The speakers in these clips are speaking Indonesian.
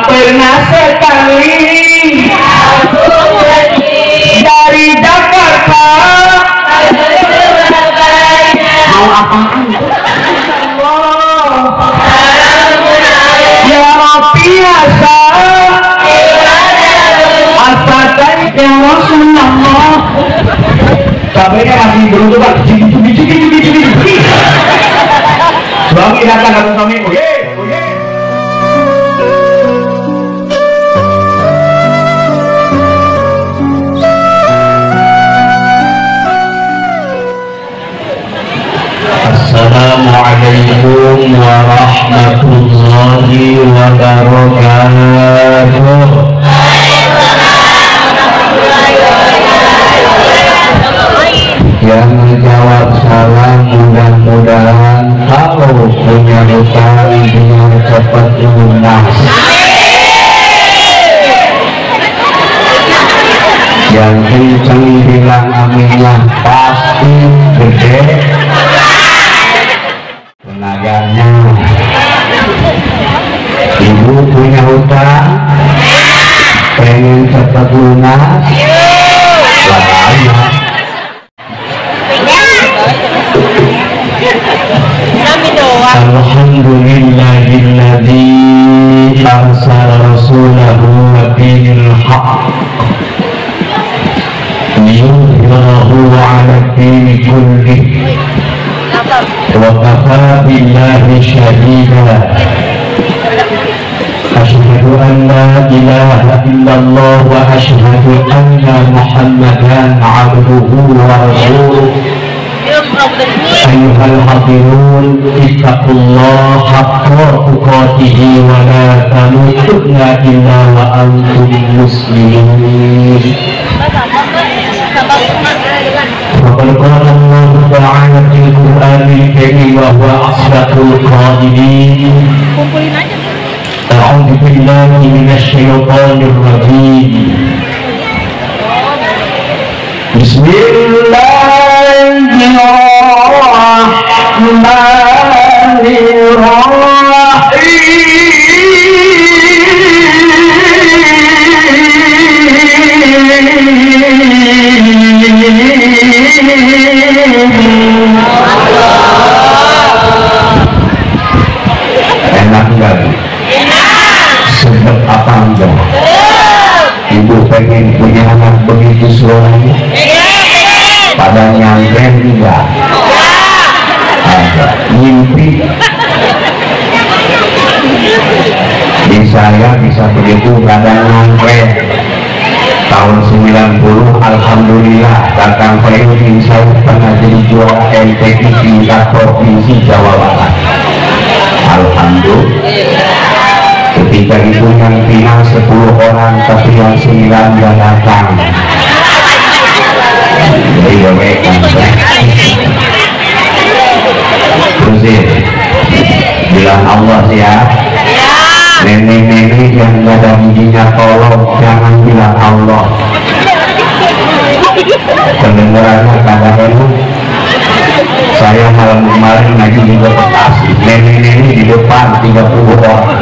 pernah sekali dari Jakarta mau apaan? Ya biasa asatan ya Rasulullah. Kabehnya masih beruntung Pak. Suami datang ke suami, oye. Assalamualaikum warahmatullahi wabarakatuh. Yang menjawab salam mudah-mudahan kalau punya hutang dengan cepat lunas. Yang kencang bilang aminnya pasti gede. Tenaganya. Ibu punya hutang pengen cepat lunas. Lamanya. Alhamdulillahilladzi arsala rasulahu dinil haqq liyudhhirahu 'ala ad-dini kullihi wa kafaa billahi shahida. Asyhadu an la ilaha illallah wa asyhadu anna Muhammadan 'abduhu wa rasuluh. Ayyuhal hadirun ittaqullah haqqa tuqatih wa la tamutunna illa wa antum muslimun. Faqad qala Allah ta'ala fil Qur'anil Karim wa huwa asdaqul qailin. A'udzu billahi minasy syaithanir rajim. Enak enggak? Sedap apa enggak? Ibu pengen punya anak begitu suaranya? Pada nyampe enggak? Ada mimpi. Di saya bisa begitu kadang nyampe. Tahun 90 alhamdulillah Kakang Fayudin saya pernah jadi juara MTQ tingkat provinsi Jawa Barat. Alhamdulillah. Ketika itu yang final 10 orang tapi yang 9 dia datang. Jadi terus bilang Allah sih ya. Nenek-nenek yang gak ada giginya tolong jangan bilang Allah. Kedengarannya kadang-kadang saya malam kemarin ngaji di Bekasi, nenek-nenek di depan 30 orang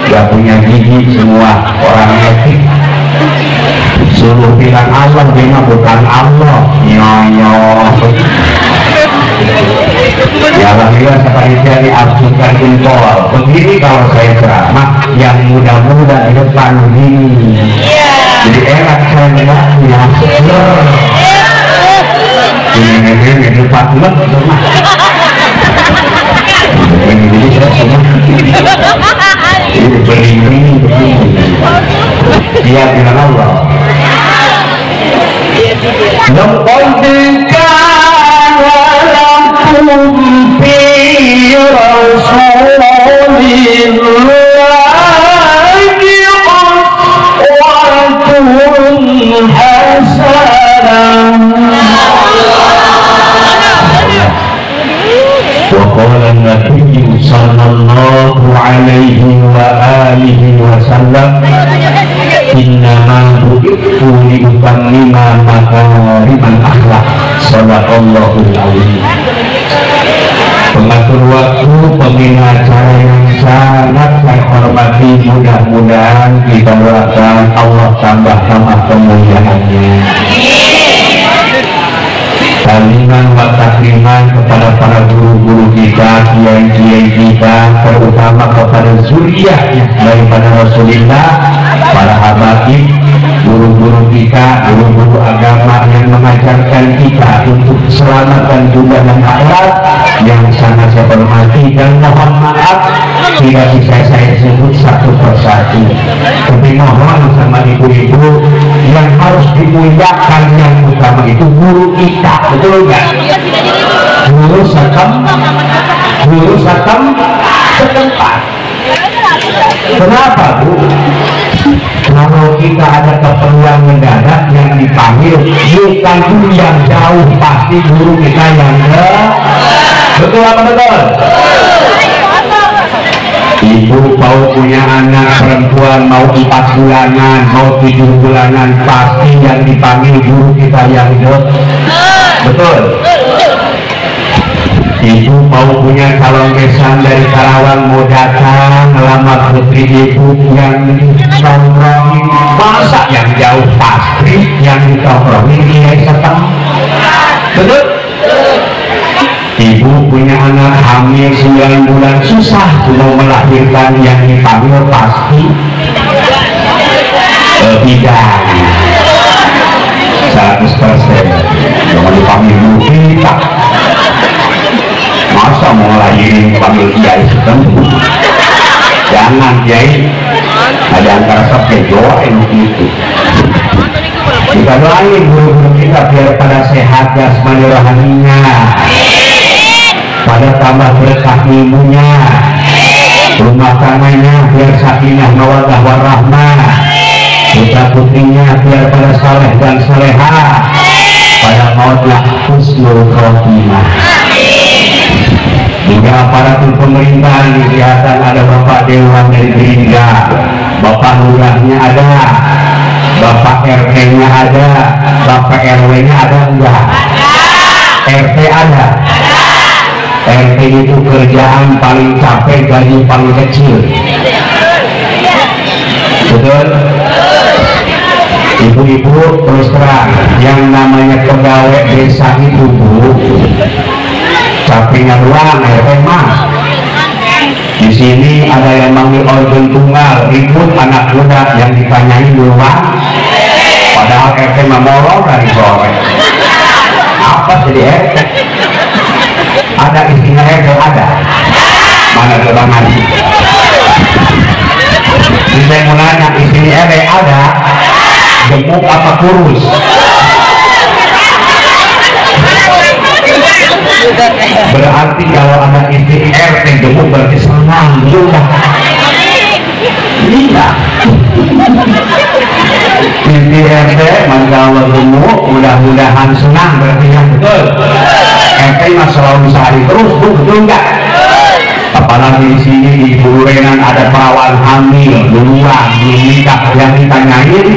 gak punya gigi semua, orang etik. Suruh bilang Allah, dia bukan Allah. Nyonyok. Ya alhamdulillah sekali jadi absurkan impor. Begini kalau saya ceramah yang muda-muda di depan begini. Jadi enak saya dengarnya. Ini di depan lek semua. Ini saya semua. Ini begini. Dia bilang Allah. وقال النبي صلى الله عليه وآله وسلم إنما بعثت لأتمم مكارم الأخلاق. Shadaqallahul azim. Pengatur waktu, pembina acara yang sangat saya hormati, mudah-mudahan kita doakan Allah tambah kemuliaannya. Taliman wa takliman kepada para guru-guru kita, kiai-kiai kita, terutama kepada zuriyahnya daripada Rasulullah, para habaib, guru-guru kita, guru-guru agama yang mengajarkan kita untuk keselamatan dunia dan akhirat, yang sangat saya hormati dan mohon maaf tidak bisa saya sebut satu persatu, tapi mohon sama ibu-ibu yang harus dimuliakan yang utama itu guru kita, betul nggak? Guru setempat. Kenapa, Bu? Kalau kita ada keperluan mendadak yang dipanggil, bukan guru yang jauh, pasti guru kita yang betul apa betul? Ibu mau punya anak perempuan, mau 4 bulanan, mau 7 bulanan, pasti yang dipanggil guru kita yang betul. Ibu mau punya calon besan dari Karawang, mau datang melamar putri ibu yang ditongkrongin, masa yang jauh, pasti yang ditongkrongin kiai setempat, betul. Ibu punya anak hamil 9 bulan, susah mau melahirkan, yang dipanggil pasti bidan 100%. Jangan dipanggil ibu kita, masa mau ngelahirin panggil kiai setempat? Jangan kiai, ada antara sampai doa yang begitu. Kita doain guru-guru kita biar pada sehat jasmani rohaninya, pada tambah berkah ilmunya, rumah tangganya biar sakinah mawaddah warahmah, putra putrinya biar pada saleh dan salehah, pada mautlah husnul khotimah. Juga aparatur pemerintahan kelihatan ada Bapak Dewan dari Gerindra, Bapak Lurahnya ada, Bapak RT-nya ada, Bapak RW-nya ada enggak? RT ada. RT itu kerjaan paling capek, gaji paling kecil, betul. Ibu-ibu terus terang, yang namanya pegawai desa itu, Bu, capeknya doang, RT mah. Di sini ada yang manggil organ tunggal, ribut anak muda yang ditanyain doang, padahal RT mah molor dari sore. Apa jadi RT? Ada istilah RT ada? Mana coba ngaji? Saya mau nanya, istilah RT ada? Gemuk apa kurus? Berarti kalau ada istri RT gemuk berarti senang juga. Iya. Istri RT kalau gemuk mudah-mudahan senang, berarti yang betul. RT mah selalu sehari terus, Bu, betul enggak? Apalagi di sini di Burenan ada perawan hamil duluan belum nikah, yang ditanyain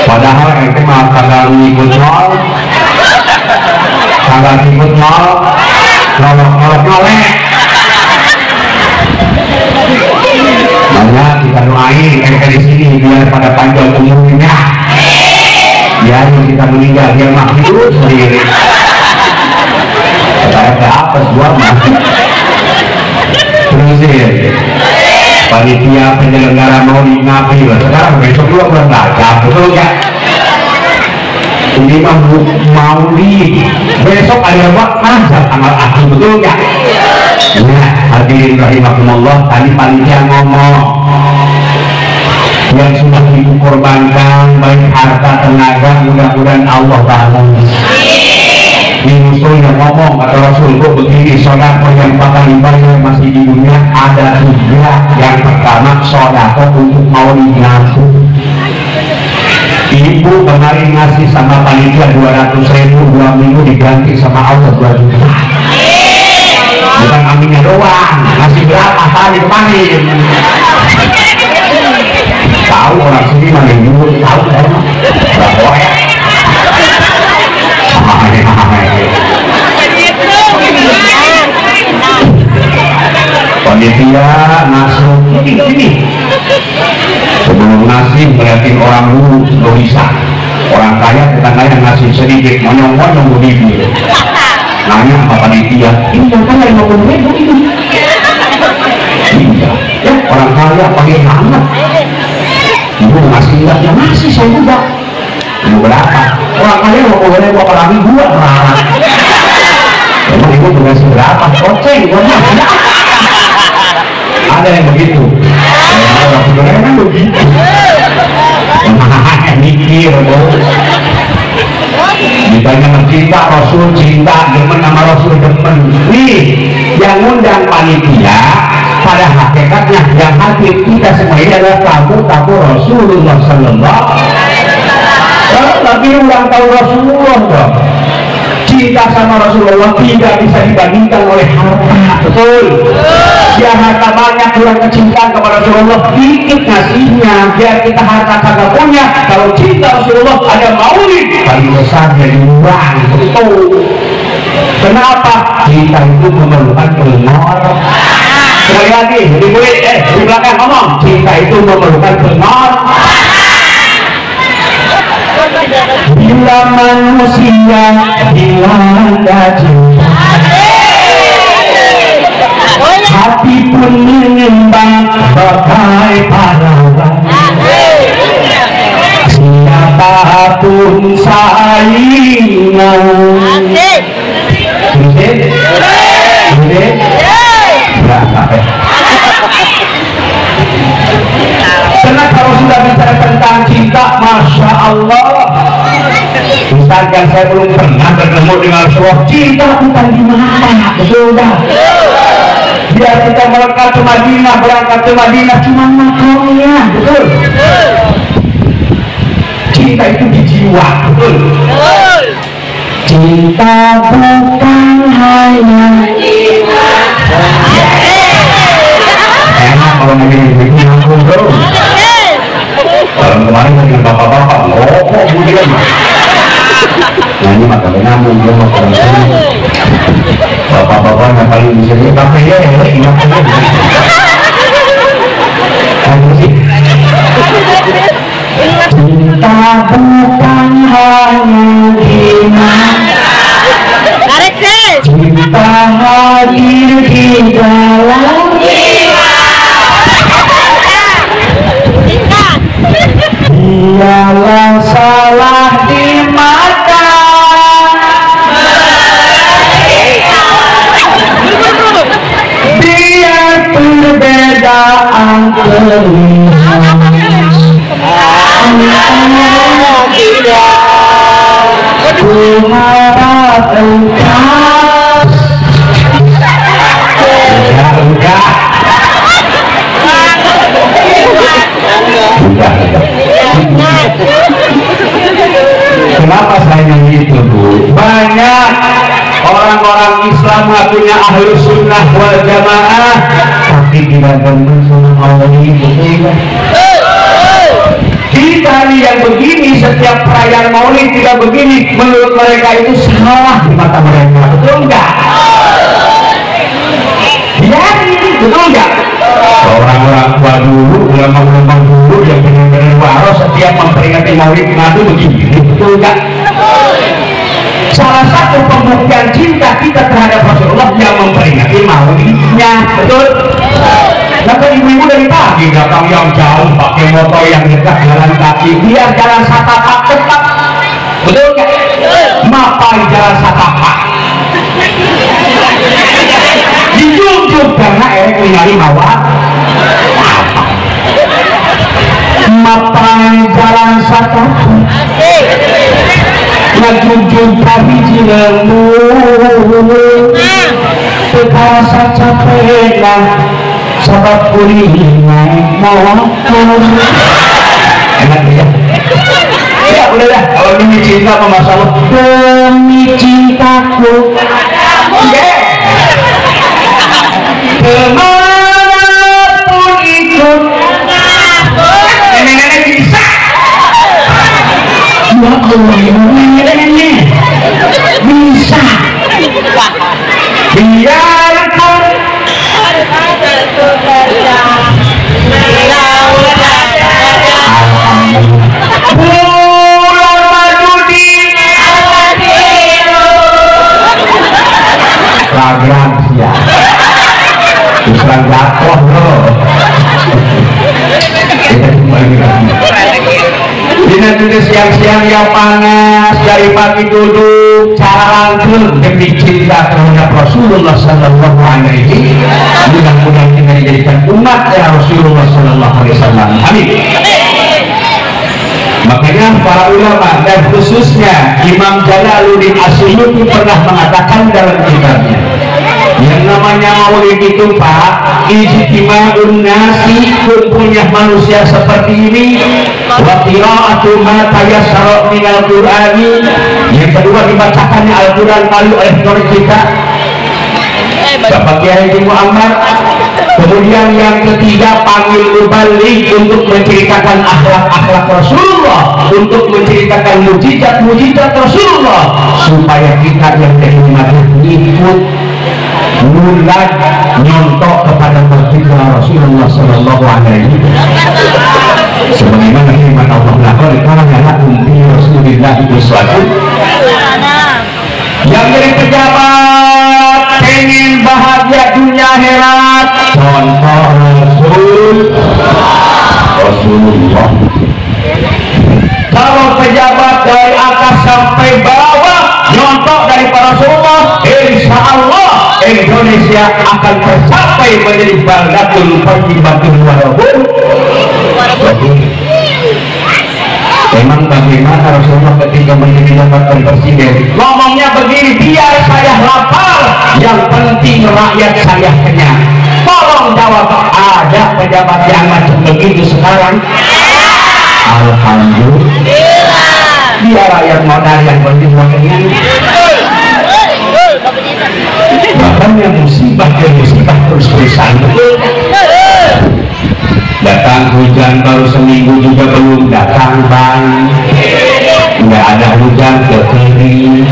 padahal RT mah kagak ngikut nol, kagak ngikut nol, nolok nolek. Banyak kita doain RT di sini biar pada panjang umurnya, biar kita meninggal dia mah hidup sendiri. Saya apa buat mati. Terusin panitia penyelenggara maulid Nabi, sekarang besok juga belum baca, betul nggak? Ini mah maulid, besok ada apa? Azab amal akhir, betul nggak? Nah, hadirin rahimakumullah, tadi panitia ngomong yang sudah ibu korbankan baik harta tenaga, mudah-mudahan Allah balas. Di musuhnya ngomong kata Rasul, kok begini sodako yang paling banyak masih di dunia ada 3. Yang pertama sodako untuk maulid Nabi. Ibu kemarin ngasih sama panitia 200.000, 2 minggu diganti sama Allah 2 juta. Bukan aminnya doang, ngasih berapa kali kemarin? Tahu orang sini mana dulu tahu kan? Berapa ya? panitia nasrul ini sebelum nasi ngeliatin orang dulu belum bisa orang kaya tetangganya ngasih sedikit monyong-monyong bibir nanya sama panitia ini yang kaya 50.000 ini iya ya orang kaya pakai hangat ibu ngasih enggaknya masih saya juga ibu berapa orang kaya 50.000 apalagi gua merah emang ibu ngasih berapa koceng ada yang begitu orang sebenarnya kan begitu mikir ditanya mencinta Rasul cinta demen sama Rasul demen nih yang undang panitia pada hakikatnya yang hadir kita semuanya adalah tamu Rasulullah sallallahu tapi ulang tahun Rasulullah dong cinta sama Rasulullah tidak bisa dibandingkan oleh harta betul biar harta banyak kurang kecintaan kepada Rasulullah dikit ngasihnya biar kita harta kagak punya kalau cinta Rasulullah ada maulid paling besar dari uang betul kenapa cinta itu memerlukan pengor sekali lagi di murid di belakang ngomong cinta itu memerlukan pengor bila manusia dilanda cinta hati pun mengembang bagai pahlawan siapapun saingan karena kalau sudah bicara tentang cinta Masya Allah misalkan saya belum pernah bertemu dengan Rasulullah cinta bukan di mana betul dah biar kita berangkat ke Madinah cuma makamnya betul cinta itu di jiwa betul cinta bukan hanya enak kalau begini nyambung terus kalau kemarin dengan bapak-bapak kok budian nah ini maka nyambung dia mau orang sini bapak-bapak yang paling bisa dia pakai ya ingat cinta bukan hanya gimana cinta hadir di dalam dialah salah di mata biar perbedaan terlihat ku harap engkau kenapa saya begitu Bu? Banyak orang-orang Islam ngakunya ahlu sunnah wal jamaah tapi tidak demen sama Allah itu. Kita nih yang begini setiap perayaan maulid tidak begini menurut mereka itu salah di mata mereka betul enggak? Ya betul enggak? Orang-orang tua dulu ulama-ulama dulu yang benar-benar waras setiap memperingati maulid ngadu begini betul enggak? Salah satu pembuktian cinta kita terhadap Rasulullah yang memperingati maulidnya betul? Nah kan ibu-ibu dari pagi datang yang jauh pakai motor yang dekat jalan kaki biar jalan satapak tetap betul nggak? Mapai jalan satapak dijunjung karena ningali mawar mapai jalan satapak ngajunjung kahiji lembut terasa capek sabab kuring naik motor enak ya ya udah dah kalau demi cinta apa masalah demi cintaku kemanapun ikut nenek-nenek bisa ya Allah nenek bisa biarpun orang jatuh loh. Kita kembali lagi. Dina tulis siang-siang yang panas dari pagi duduk cara langsung demi cinta terhadap Rasulullah Sallallahu Alaihi Wasallam. Mudah-mudahan kita dijadikan umat ya Rasulullah Sallallahu Alaihi Wasallam. Amin. Makanya para ulama dan khususnya Imam Jalaluddin Asyuyuti pernah mengatakan dalam kitabnya, yang namanya maulid itu Pak, ijtima'un nasi, kumpulnya manusia seperti ini, wa qira'atu ma tayassara minal Qur'ani, yang kedua dibacakannya Al-Quran lalu oleh kita Bapak Kiai Haji Muhammad, kemudian yang ketiga panggil mubalik untuk menceritakan akhlak-akhlak Rasulullah, untuk menceritakan mujizat-mujizat Rasulullah, supaya kita yang terima ikut mulai nyontok kepada baginda Rasulullah Sallallahu Alaihi Wasallam. Sebagaimana firman Allah lakon kana ummi Rasulillah uswatun. Yang jadi pejabat pengen bahagia dunia akhirat, contoh Rasulullah. Kalau pejabat dari atas sampai bawah nyontok dari para Rasulullah, insya Allah Indonesia akan tercapai menjadi baldatul thayyibatul warabun. Memang bagaimana Rasulullah ketika menjadi jabatan presiden ngomongnya begini, biar saya lapar, yang penting rakyat saya kenyang. Tolong jawab, ada pejabat yang macam begitu sekarang? Alhamdulillah. Biar rakyat modal yang penting mau kenyang. Bahkan yang musibah terus-terusan. Datang hujan baru seminggu juga belum datang bang, nggak ada hujan kekering,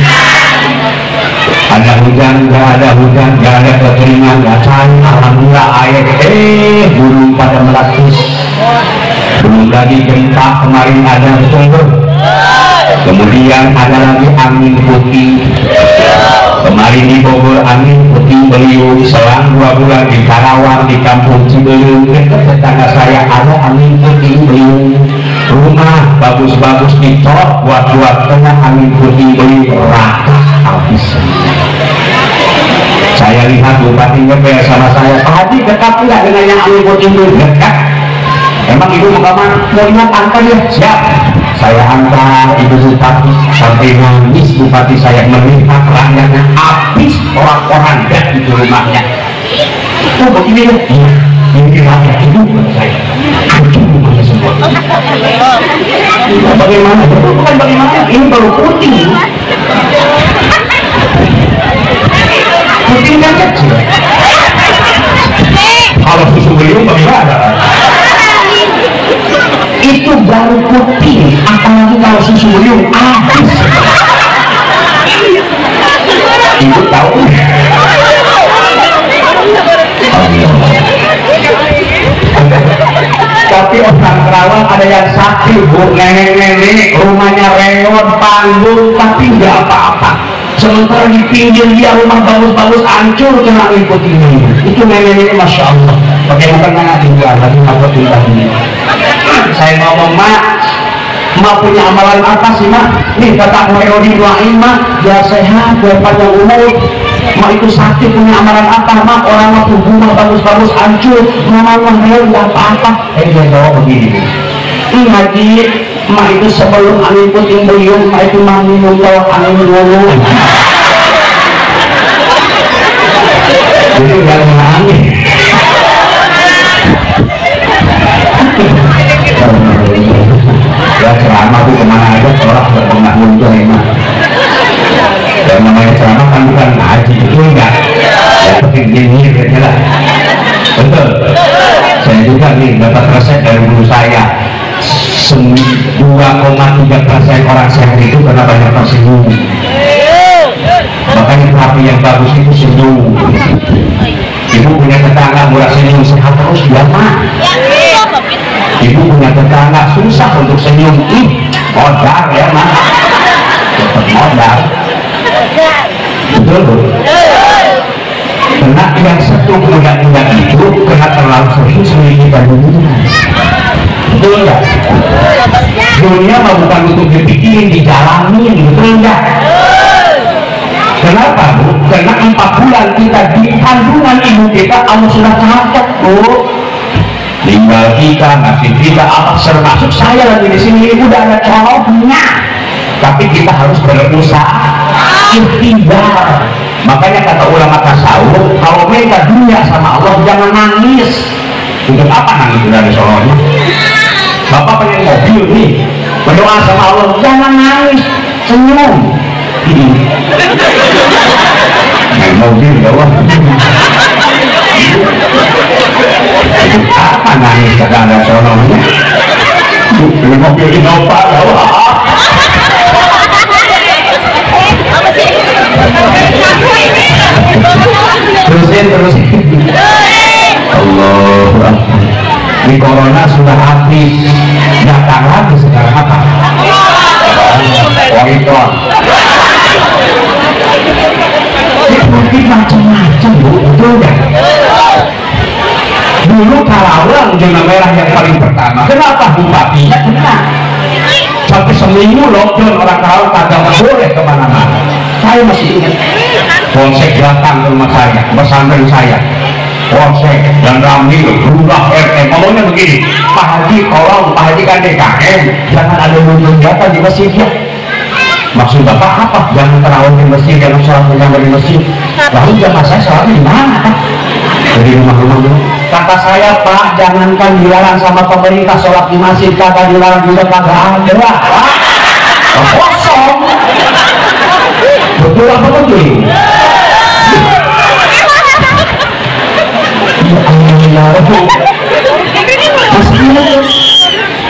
ada hujan nggak ada hujan, nggak ada kekeringan datang. Alhamdulillah air burung pada melapis. Belum lagi gempa kemarin ada betul. Kemudian ada lagi angin putih. Kemarin di Bogor angin putih beliung, selang 2 bulan di Karawang di kampung Cibeliung dekat tetangga saya ada angin putih beliung. Rumah bagus-bagus dicor buat tengah angin putih beliung rata habis. Saya lihat bupatinya kayak sama saya, Pak Haji dekat tidak dengan yang angin putih beliung? Dekat. Emang ibu mau lihat angka ya? Siap. Saya antar ibu bupati sampai nangis. Bupati saya melihat rakyatnya habis orang-orang di rumahnya. Oh begini ya? Iya, ini rakyat itu saya. Rumahnya semua. Bagaimana? Bukan bagaimana? Ini baru putih. Putih kan kecil. Kalau susu beliung bagaimana? Itu baru putih, apalagi kalau susu beliung habis. Ibu tahu? Tapi orang Kerawang ada yang sakit, bu, nenek-nenek rumahnya reot, panggung, tapi nggak apa-apa. Sementara di pinggir dia rumah bagus-bagus hancur kena angin putih ini. Itu nenek-nenek masya Allah. Bagaimana tinggal lagi apa tinggal ini? Saya ngomong, mak punya amalan apa sih mak? Nih kata Muhammad doain mak biar sehat, biar panjang umur. Mak itu sakit punya amalan apa mak? Orang mak rumah bagus-bagus hancur, mama nggak apa-apa. Dia jawab begini, Haji, mak itu sebelum angin puting beliung, mak itu mah minum tawar angin dulu. Jadi nggak angin. Ya ceramah itu kemana aja orang berpengaruh muncul emang. Dan namanya ceramah kan bukan ngaji, itu enggak. Yang penting gini gitu lah. Betul. Saya juga nih dapat resep dari guru saya. 2,3% orang sehat itu karena banyak tersenyum. Makanya terapi yang bagus itu senyum. Ibu punya tetangga murah senyum sehat terus dia mah. Ibu punya tetangga susah untuk senyum, modal ya mah, modal, betul bu. karena yang satu muda-muda itu kena terlalu serius memiliki dunia. Betul enggak? Dunia mah bukan untuk dipikirin, dijalanin, betul enggak? Kenapa Bu? Karena 4 bulan kita di kandungan ibu kita Allah sudah catat Bu. Tinggal kita ngasih kita apa termasuk saya lagi di sini udah ada contohnya. Tapi kita harus berusaha ikhtiar. Makanya kata ulama tasawuf, kalau minta dunia sama Allah jangan nangis. Untuk apa nangis dari soalnya? Bapak pengen mobil nih, berdoa sama Allah, jangan nangis, senyum. Naik mobil doa. Untuk apa nangis kata ada soalnya? Beli mobil Innova doa. Terusin Allah. Di corona sudah habis, datang lagi sekarang apa? Omikron. Seperti macam-macam Bu, betul enggak? Dulu Karawang zona merah yang paling pertama. Kenapa bupatinya kena? Sampai seminggu lockdown, orang Karawang kagak boleh kemana-mana. Saya masih ingat Polsek datang ke rumah saya, pesantren saya, Polsek dan Ramil berubah RT ngomongnya begini, Pak Haji tolong, Pak Haji kan DKM, jangan ada kegiatan di masjid ya. Maksud Bapak apa? Jangan terawih di masjid, jangan sholat berjamaah di masjid. Lalu jamaah saya sholat di mana Pak? Di rumah-rumah dulu. Kata saya Pak, jangankan dilarang sama pemerintah sholat di masjid, kata dilarang juga kagak ada Pak. Kosong. Betul apa betul?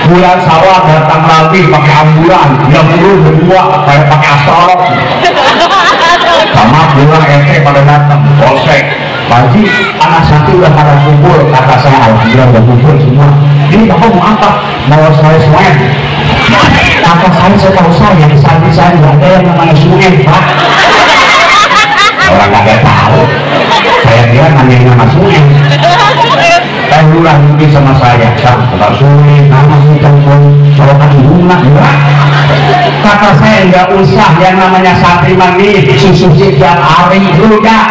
Bulan sawah datang lagi pakai ambulan, yang dulu berdua kayak pakai astrolog. Sama bulan RT pada datang, Polsek. Pagi anak satu udah pada kumpul, kata saya alhamdulillah udah kumpul semua. Ini Bapak mau apa? Mau saya semuanya. Kata saya setahu saya di samping saya nggak ada yang namanya sungai Pak. Orang nggak tahu. Saya kira namanya nama sungai. Lurah mungkin sama saya, Pak sungai, nama kita pun sorokan bunga, enggak. Kata saya nggak usah yang namanya santri mandi susu tiap hari juga.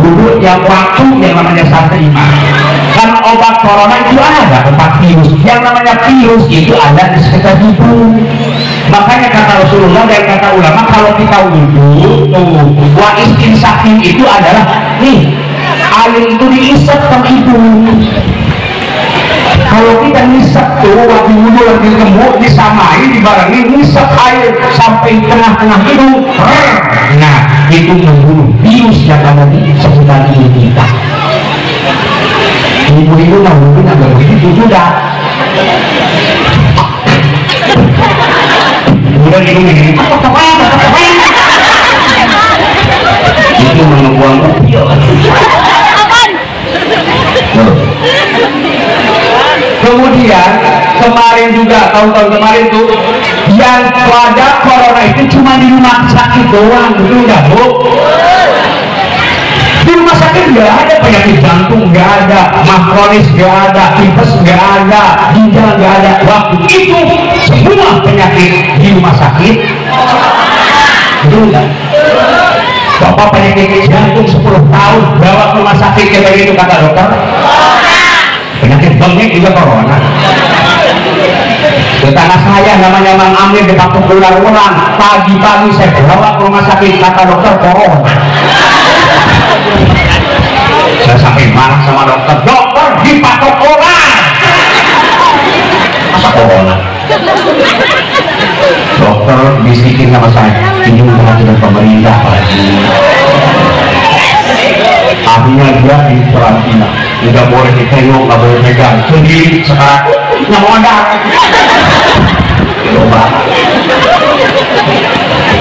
Dulu tiap waktu yang namanya santri mandi. Karena obat corona itu ada obat virus. Yang namanya virus itu ada di sekitar hidung. Makanya kata Rasulullah dan kata ulama kalau kita wudhu tuh wa istinsakin itu adalah nih air itu diisap ke hidung. Kalau kita ngisap tuh waktu wudhu lagi gemuk disamai dibarengi ngisap air sampai tengah-tengah hidung. Nah itu membunuh virus yang ada di sekitar hidung kita. Ibu-ibu mau mungkin agak begitu juga. Udah ini itu mengebuang mobil. Kemudian kemarin juga tahun-tahun kemarin tuh yang pada corona itu cuma di rumah sakit doang, betul nggak Bu? Di rumah sakit nggak ada penyakit jantung, nggak ada mah kronis, nggak ada tipes, nggak ada ginjal, nggak ada. Waktu itu semua penyakit di rumah sakit, betul nggak? Bapak penyakit jantung 10 tahun bawa ke rumah sakit kayak begitu kata dokter. Penyakit bengek juga corona. Tetangga saya namanya Mang Amir di Kampung Ular-Ulang, pagi-pagi saya bawa ke rumah sakit kata dokter corona. Saya sampai marah sama dokter, dokter dipatok orang. Masa corona? Dokter bisikin sama saya, ini perhatian pemerintah Pak. Akhirnya dia diperhatikan, tidak boleh ditengok, tidak boleh pegang. Sendiri sekarang nggak mau ada. Coba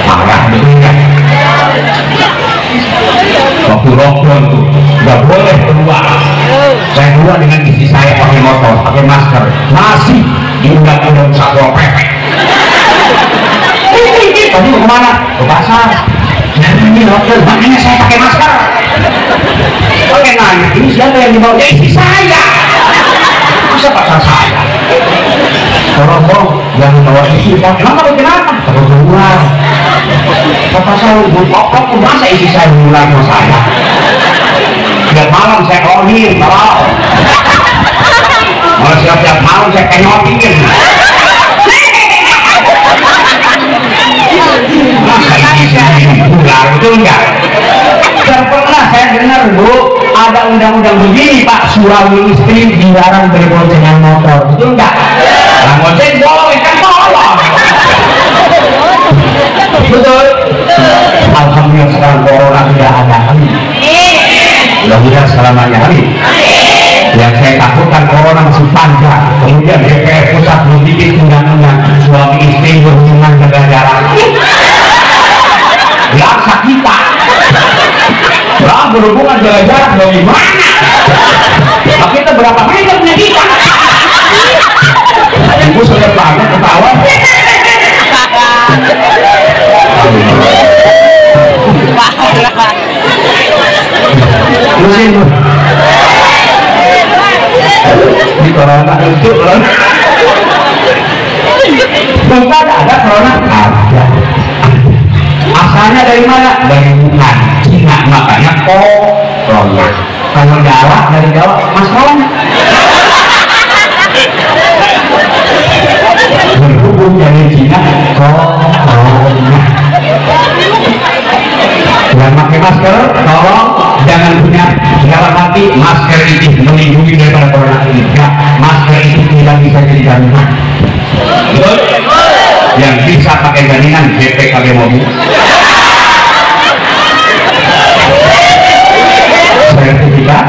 parah betul kan? Waktu lockdown tuh nggak boleh keluar. Saya keluar dengan istri saya pakai motor, pakai masker, masih diundang-undang satpol pp. Tadi mau kemana? Ke pasar. Ini lockdown, makanya saya pakai masker. Pakai nanya, ini siapa yang dibawa? Ya istri saya. Masa pacar saya? Tolong jangan bawa istri. Emang kamu kenapa? Terus keluar. Kata saya, kok masa istri saya mulai sama saya? Tiap malam saya koordin, kalau siap-siap malam saya kenyotin. Masa istri saya pulang, betul enggak? Dan pernah saya dengar Bu, ada undang-undang begini Pak, suami istri dilarang berboncengan motor, betul enggak? Nah bonceng boleh kan tolong. Betul. Alhamdulillah sekarang corona sudah ada. Mudah-mudahan selamanya. Yang saya takutkan corona masih panjang. Kemudian DPR pusat membuat undang-undang suami istri berhubungan jaga jarak. Laksa kita. Lah berhubungan jaga jarak bagaimana? Nah, kita berapa meter punya kita? Ibu sudah banget ketawa. Lusin di corona itu corona. Bukan ada corona, ada. Asalnya dari mana? Dari Wuhan, Cina, makanya corona. Kalau Jawa dari Jawa, Mas Corona. Berhubung dari Cina, corona. Yang pakai masker, tolong jangan punya dalam hati masker itu melindungi daripada corona ini. Ya, masker itu tidak bisa jadi jaminan. Betul? Yang bisa pakai jaminan BPKB mobil. Sertifikat.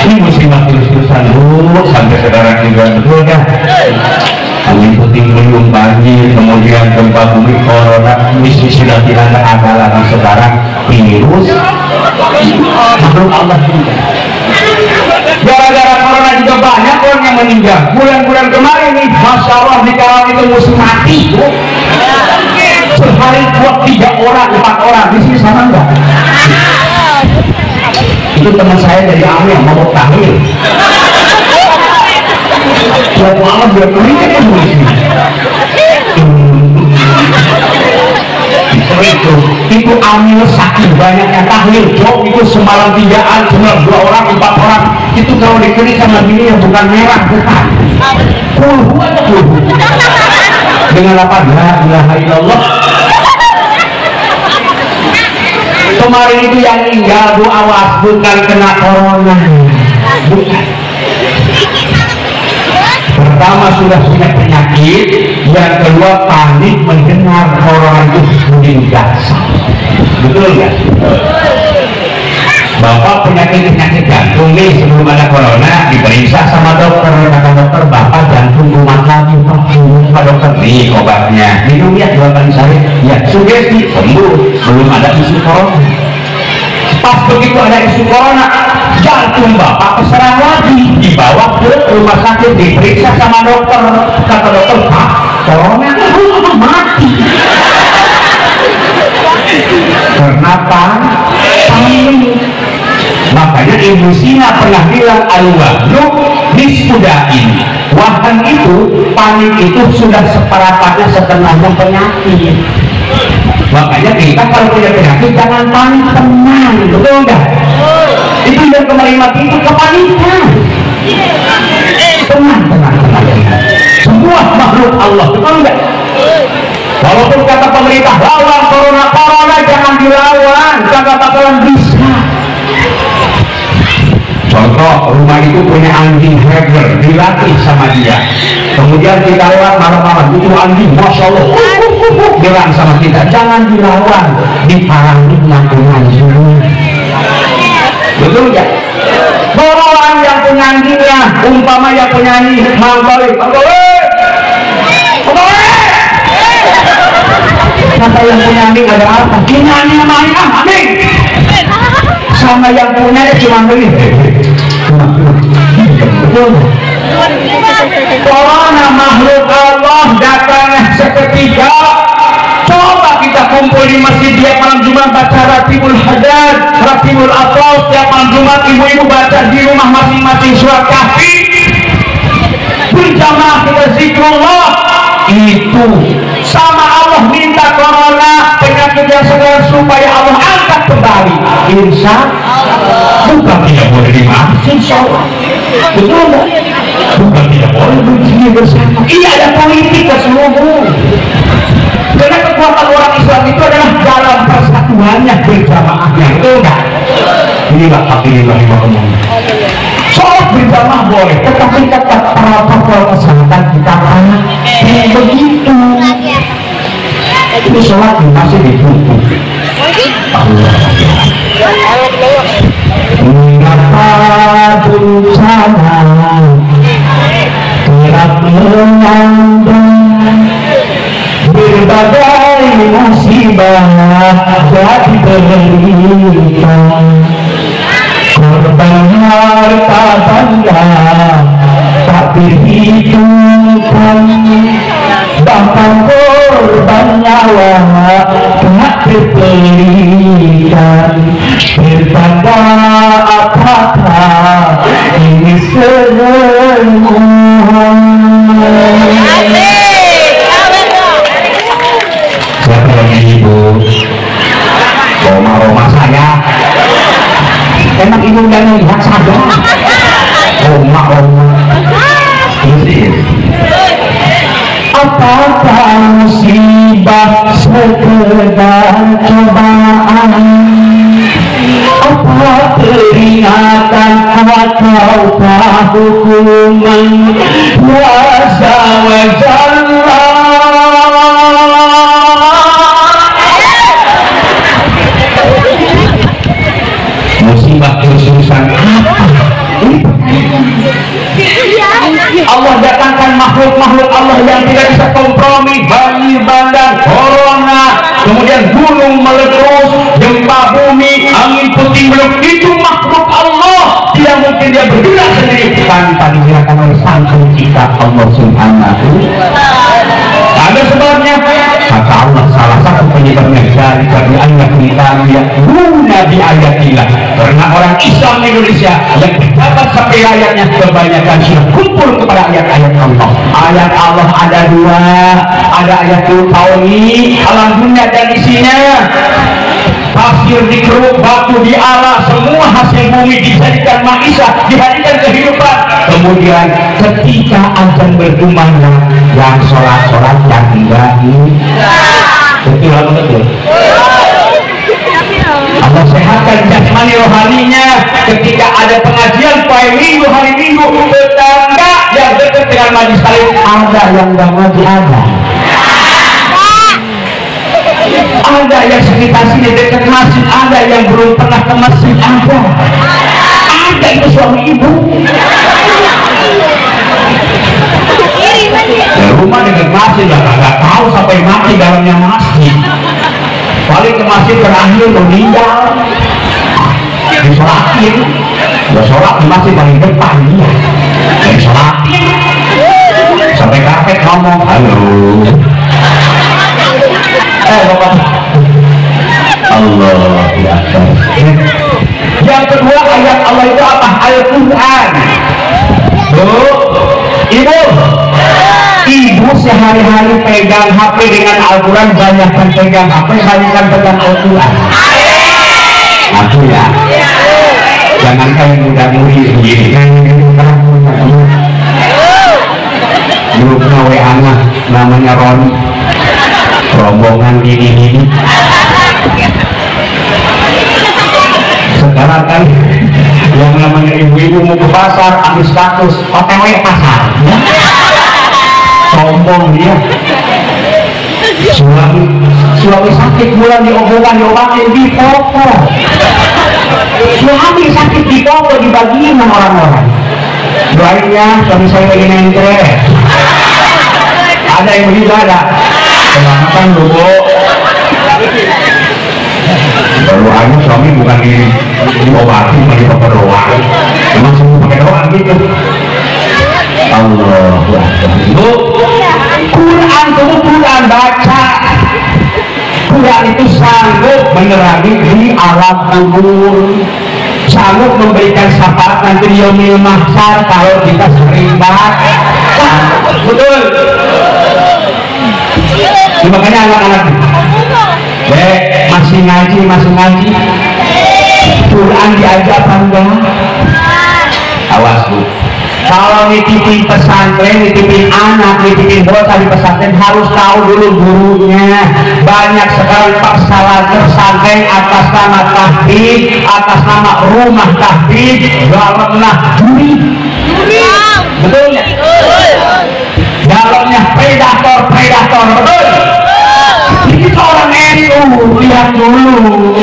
Ini musibah terus-terusan dulu sampai sekarang juga betul kan? Mengikuti belum banjir, kemudian gempa bumi, corona, misi sudah tidak ada lagi sekarang virus. Menurut Allah juga. Gara-gara corona juga banyak orang yang meninggal. Bulan-bulan kemarin nih, Masya Allah di Karawang itu musim mati. Sehari buat 3 orang, 4 orang. Di sini sama enggak? Itu teman saya dari Amir mau tahlil. Buat malam biar kering kan itu Amir saking banyaknya tahlil. Jok itu semalam 3-an, cuma 2 orang, 4 orang. Itu kalau dikerik sama bini yang bukan merah, bukan. Puluh aja puluh. Dengan apa? La ilaha illallah. Kemarin itu yang tinggal Bu, awas bukan kena corona, bukan. Pertama sudah punya penyakit, yang kedua panik mendengar corona itu meninggal. Betul nggak? Bapak penyakit jantung nih, sebelum ada corona diperiksa sama dokter, kata dokter bapak jantung kumat lagi Pak dokter, nih obatnya minum ya 2 kali sehari, ya sugesti sembuh, belum ada isu corona. Pas begitu ada isu corona, jantung bapak keserang lagi, dibawa ke rumah sakit, diperiksa sama dokter, kata dokter Pak corona mati. Kenapa? Makanya Ibu Sina pernah bilang al-wahnu nisfudain. Wahan itu, panik itu sudah seperempatnya setengahnya penyakit. Makanya kita kalau punya penyakit jangan panik, tenang, betul enggak? Itu yang kemarin mati itu kepanikan. Tenang. Semua makhluk Allah, betul enggak? Walaupun kata pemerintah lawan corona jangan dilawan, kata bakalan bisa. Contoh, rumah itu punya anjing Heger, dilatih sama dia. Kemudian kita lewat malam-malam, itu anjing, Masya Allah, bilang sama kita, jangan dilawan, diparadigma dengan anjingnya. Betul nggak? Orang yang punya anjingnya, umpama yang punya anjing, mangkoli, kata yang punya anjing ada apa? Punya anjing main anjing. Sama yang punya cuma beli. Betul. Corona makhluk Allah datang seketika. Coba kita kumpul di masjid tiap malam Jumat baca Ratibul Hadad, Ratibul Atos, tiap malam Jumat ibu-ibu baca di rumah masing-masing surat Kahfi, berjamaah kita zikrullah. Itu sama Allah minta corona penyakit yang segala supaya Allah angkat kembali. Insya Allah bukan tidak boleh dimaafkan, insya Allah betul enggak? Bukan tidak boleh berzikir bersama. Iya, ada politik ke seluruh. Karena kekuatan orang Islam itu adalah dalam persatuannya berjamaahnya, betul enggak? Inilah hati-hati rahimahullah. Sholat berjamaah boleh, tetapi tetap protokol kesehatan kita begitu. Itu sholat masih ditutup. Mengapa bencana kerap melanda, berbagai musibah jadi derita, korban harta benda tak terhitungkan, bahkan korban nyawa tak terperikan. Bertanda apakah ini semua? Siapa yang ibu? Roma saya. Emang ibu udah melihat saja. Roma. Apakah musibah sekedar cobaan? Apa peringatan ataukah hukuman? Ya Azza wa Jalla, musibah kesusahan apa? Allah datangkan makhluk-makhluk Allah yang tidak bisa kompromi, banjir bandang, corona, kemudian gunung meletus, gempa bumi, angin puting beliung. Itu makhluk Allah, tidak mungkin dia bergerak sendiri tanpa digerakkan oleh Sang Pencipta Allah Subhanahu. Ada sebabnya. Kata Allah, salah satu penyebabnya dari ayat kita guna di ayat kita. Karena orang Islam di Indonesia yang berjabat sampai ayatnya kebanyakan sudah kumpul kepada ayat-ayat Allah. Ayat Allah ada dua, ada ayat Tauni, alam dunia dan isinya. Pasir dikeruk, batu dialah, semua hasil bumi dijadikan maisha, dijadikan kehidupan. Kemudian ketika azan berkumandang, yang sholat yang tidak betul atau betul? Allah sehatkan jasmani rohaninya. Ketika ada pengajian pada minggu, hari minggu, tetangga yang dekat dengan majlis taklim ada yang nggak ngaji, ada yang sekitar sini dekat masjid, ada yang belum pernah ke masjid, ada itu suami ibu. Ya, rumah dekat masjid lah, nggak tahu sampai mati dalamnya masjid. Paling ke masjid terakhir meninggal, disolatin, ya sholat di masjid paling depan dia, disolatin, sampai kakek ngomong, halo. Bapak Allah ya. Yang kedua ayat Allah itu apa? Al-Quran. Ibu sehari-hari pegang HP dengan Al-Quran, banyakkan pegang HP, banyakkan pegang Al-Quran. Aku ya, jangan kayak muda-mudi begini. Grupnya WA namanya Roni, rombongan gini. Sekarang kan yang namanya ibu-ibu mau ke pasar, ambil status OTW pasar, sombong dia. Suami sakit bulan diobatin di foto, suami sakit di foto dibagiin sama orang-orang. Doain ya suami saya lagi nengkre. Ada yang begitu, ada. Selamatan dulu. Doanya suami bukan diobati, bukan dipakai doa. Memang semua pakai doa gitu. Allah. Bu, Quran itu Quran baca. Quran itu sanggup menerangi di alam kubur, sanggup memberikan syafaat nanti di yaumil mahsyar kalau kita sering baca. Betul. Makanya anak-anak masih ngaji Quran diajak apa enggak? Awas Bu, kalau nitipin pesantren, nitipin anak, nitipin bocah di pesantren harus tahu dulu gurunya. Banyak sekali persoalan pesantren atas nama tahfidz, atas nama rumah tahfidz, dalamnya juri. Betul ya? Dalamnya predator, betul? Ini seorang NU, lihat dulu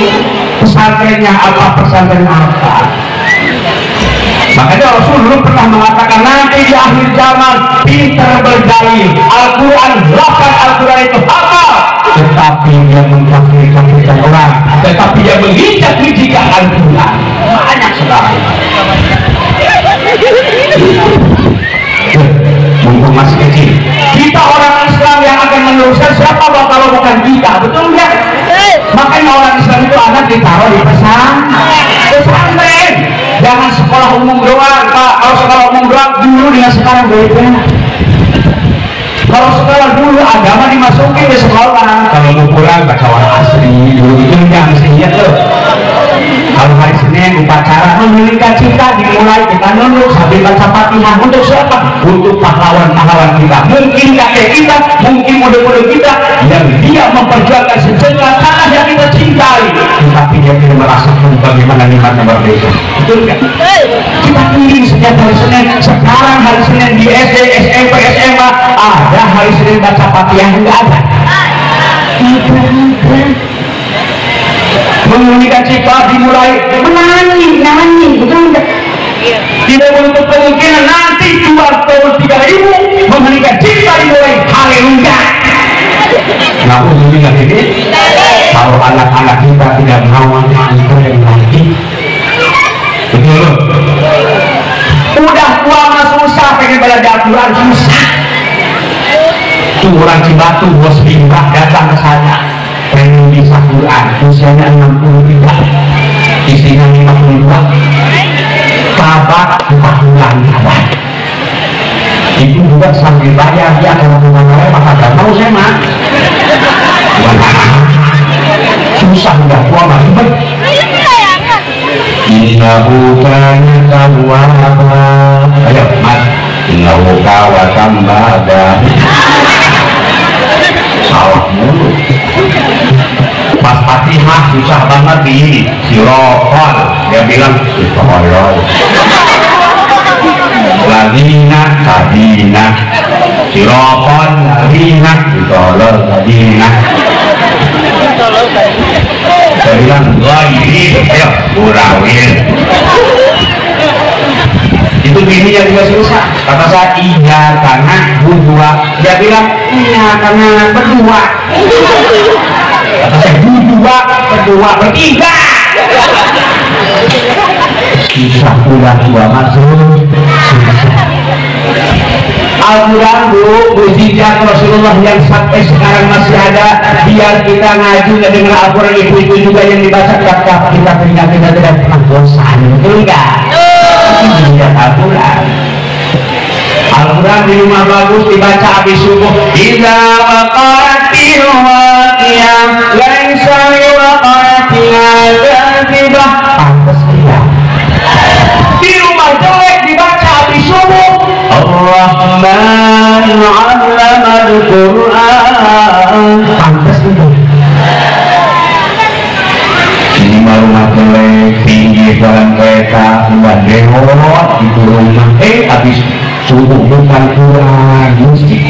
pesantrennya apa, pesantren apa. Makanya Rasul dulu pernah mengatakan nanti di akhir zaman pintar berdalil, Al-Quran, lafaz Al-Quran itu apa? Tetapi dia mengkafirkan orang, tetapi dia menginjak-injikkan Al-Quran. Banyak sekali. Mumpung masih kecil, kita orang Islam yang akan meneruskan siapa kalau bukan kita, betul nggak? Makanya orang Islam itu anak ditaruh di pesantren. Jangan sekolah umum doang, Pak. Kalau sekolah umum doang dulu dengan sekarang beda. Kalau sekolah dulu agama dimasukin di sekolah. Kalau mau pulang baca wal asri dulu itu jangan lihat loh. Kalau hari Senin upacara mengiringkan cinta dimulai, kita nunduk sambil baca Fatihah. Untuk siapa? Untuk pahlawan-pahlawan kita. Mungkin kakek kita, mungkin muda-muda kita yang dia memperjuangkan sejenak tanah yang kita cintai, tetapi dia tidak merasakan bagaimana nikmatnya merdeka. Betul kan? Kita pilih setiap hari Senin. Sekarang hari Senin di SD, SMP, SMA ada hari Senin baca Fatihah, enggak ada. Menginginkan cipta dimulai menyanyi, betul enggak? Tidak menutup kemungkinan nanti 2 tahun 3.000 menginginkan cipta dimulai haleluya. Nah, ujungnya ini kalau anak-anak kita tidak mau itu yang nanti, betul? Udah tua mah susah, pengen belajar Quran susah. Tuh orang Cibatu bos limbah datang ke sana, pengen bisa Quran, usianya 63, istrinya 52, kabar 4 bulan kabar. Itu juga sambil bayar dia kalau kemana-mana maka gak mau saya mah. Susah udah tua mah ribet. Innahu kana tawwaba. Ayo mas, innahu kana tawwaba. Salah mulu. Pas Fatihah susah banget di silofon, dia bilang silofon. Ladina kadina silofon ladina ditolol ladina. Saya bilang gairi, ayo burawil. Itu bininya juga susah. Kata saya iya karena berdua. Dia bilang iya karena berdua. Kata saya berdua bertiga. Susah pula dua masuk. Al-Quran Bu, mujizat Rasulullah yang sampai sekarang masih ada. Biar kita ngaji dan dengar Al-Quran ibu-ibu juga yang dibaca kita teringat kita tidak pernah bosan, betul nggak? Mujizat Al-Quran. Al-Quran di rumah bagus dibaca habis subuh. Idza waqa'atil waqiyah laisa liwaqa'atiha kadhibah. Pantes dia. Di rumah jelek dibaca habis subuh. Ar-Rahman 'allamal Qur'an. Pantes itu. Ini rumah jelek, tinggi jalan kereta, buat lewat itu rumah. Habis subuh bukan Quran, musik.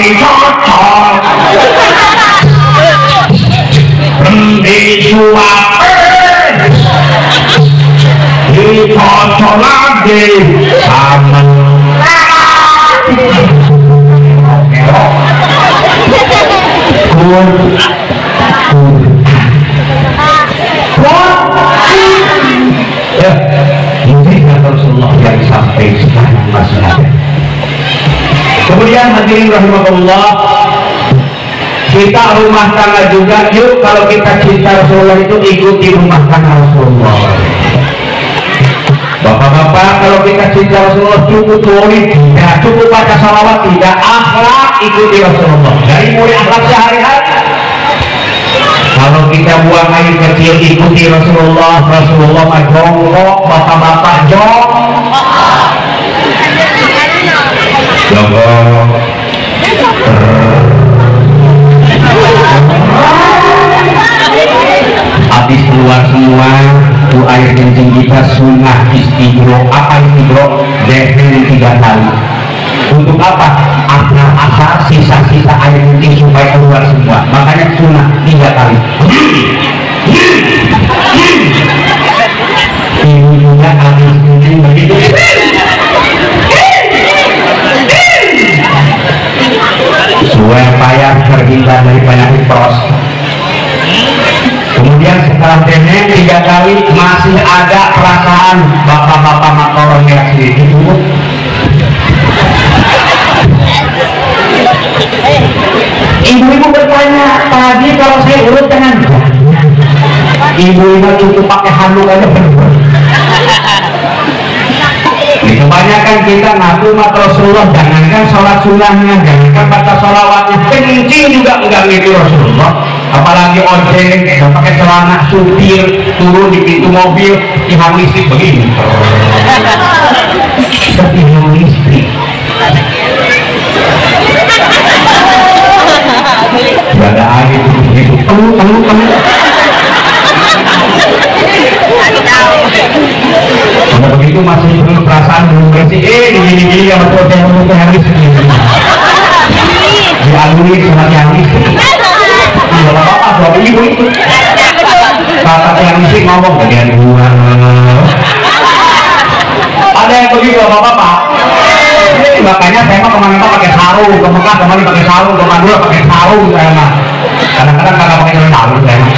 Cocok. Disuapin dicocok lagi sama Kemudian hadirin rahimakumullah, kita rumah tangga juga, yuk kalau kita cinta Rasulullah itu ikuti rumah tangga Rasulullah. Bapak-bapak, kalau kita cinta Rasulullah cukup tulis tidak, cukup baca salawat tidak, akhlak ikuti Rasulullah dari mulai akhlak sehari-hari. Kalau kita buang air kecil ikuti Rasulullah, Rasulullah mah jongkok, bapak-bapak jongkok. Habis keluar semua tuh air kencing kita, sunnah istibro. Apa istibro? Deheng 3 kali. Untuk apa? Asal sisa-sisa air kencing supaya keluar semua. Makanya sunnah 3 kali. Ini juga habis kencing begitu. Supaya terhindar dari penyakit prostat. Kemudian setelah deheng 3 kali masih ada perasaan bapak-bapak makoron yang sedikit dulu. Ibu-ibu bertanya, tadi kalau saya urut jangan. Ibu-ibu cukup pakai handuk aja benar. Kebanyakan kita ngaku mat Rasulullah, jangankan sholat sunnahnya, jangankan baca sholawatnya, kencing juga enggak gitu Rasulullah. Apalagi ojek, udah pakai celana supir, turun di pintu mobil, tiang listrik begini. Tiang listrik. Gak ada air begitu, penuh. Karena begitu masih perlu perasaan belum bersih, gini-gini ya betul saya mau tiang listrik. Dialuri sama tiang listrik. Tidak apa-apa, suami ibu itu kata tiang listrik ngomong bagian gua. Ada yang begitu bapak-bapak. Makanya saya mah kemana-mana pakai sarung, ke Mekah kemana pakai sarung, ke Madura pakai sarung saya mah. Kadang-kadang kagak pakai sarung saya mah.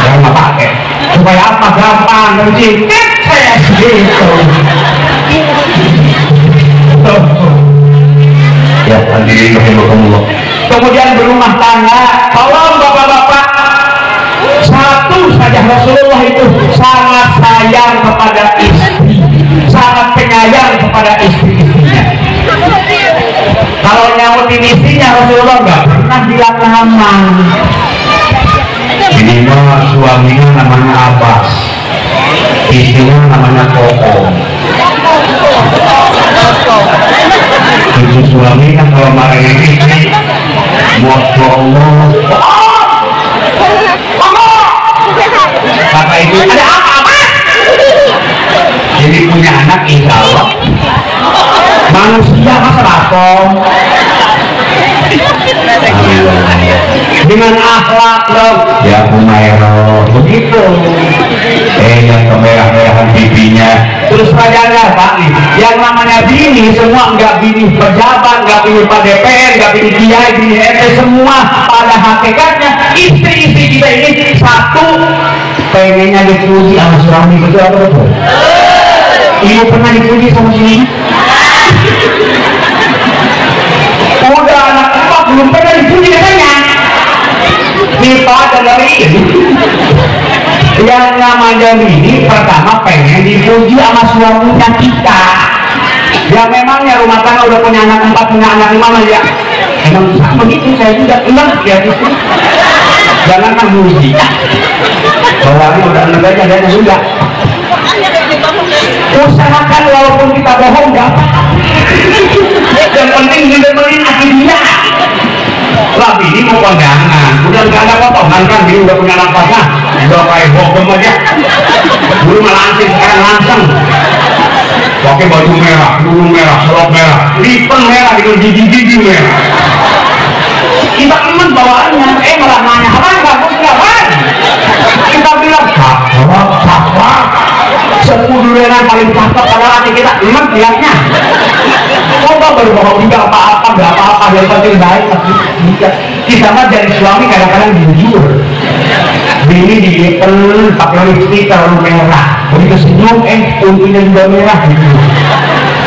Saya nggak pakai. Supaya apa? Gampang kencing. Saya gitu. Ya, hadirin rahimakumullah. Kemudian berumah tangga, tolong bapak-bapak, satu saja Rasulullah itu sangat sayang kepada istri, sangat penyayang kepada istri-istrinya. Kalau nyautin istrinya Rasulullah nggak pernah bilang nama. Ini mah suaminya namanya Abbas, istrinya namanya Koko. Itu suami kan kalau marahin istri, Masya Allah, kata itu ada apa? Jadi punya anak insya Allah manusia masa rakom dengan akhlak dong ya Humairah begitu. Yang kemerah-merahan bibinya terus pelajaran Pak nih, yang namanya bini semua enggak bini pejabat, enggak bini Pak DPR, enggak bini kiai, bini RT, semua pada hakikatnya istri-istri kita ini satu pengennya dipuji sama suami, betul atau betul? Ibu pernah dipuji sama suami? Udah anak empat belum pernah dipuji katanya. Kita dengerin yang namanya bini pertama pengen dipuji sama suaminya kita. Ya memangnya rumah tangga udah punya anak 4, punya anak 5 ya emang sama begitu, saya juga enak ya itu. Jangan memuji bahwa udah enak aja dan juga usahakan walaupun kita bohong gak apa-apa. Yang penting dengerin akhirnya lah. Bini mau kondangan udah gak ada potongan kan, bini udah punya anak pasang udah kayak bohong aja. Dulu melansing, sekarang langsung pakai baju merah, kerudung merah, selop merah, lipen merah dengan gigi-gigi merah. Kita emen bawaannya, malah nanya apaan kamu siapaan? Kita bilang cakep semudurenan paling cakep pada hati kita, emen lihatnya. Coba berbohong juga apa-apa, gak apa-apa, yang penting baik. Kita mah jadi suami kadang-kadang jujur. Bini dilipen pakai lipstick terlalu merah, begitu senyum untunya juga merah gitu.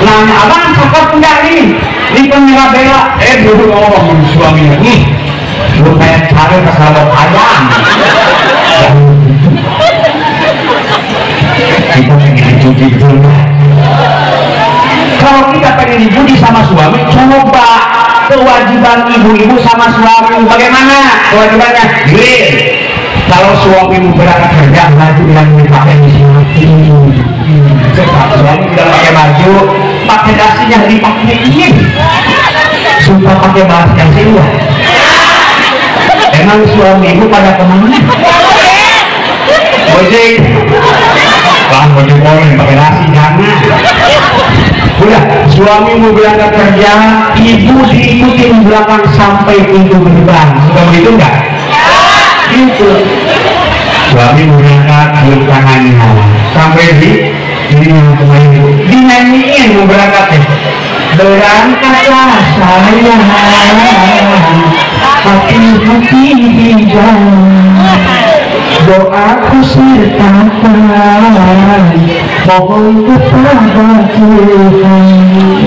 Nanya abang cakep enggak ini? Ini pengira bela, dulu ngomong suaminya nih, lu kayak cari kesalahan ayam. Kita pengen dipuji dulu. Kalau kita pengen dipuji sama suami, coba kewajiban ibu-ibu sama suami bagaimana kewajibannya? Gil. Kalau suamimu berangkat kerja, baju yang dipakai di sini. Suami tidak pakai baju, pakai dasinya dipakai ini. Sumpah pakai bahasa yang sini. Emang suamimu pada kemana? Bojek. Bang bojek boleh pakai dasi jangan. Udah, suamimu berangkat kerja, ibu diikutin belakang sampai pintu gerbang. Sudah begitu enggak? Itu suami berangkat cium tangannya sampai di dinyanyiin mau berangkat berangkatlah sayang hati-hati di jalan doaku sertakan mohon kepada Tuhan.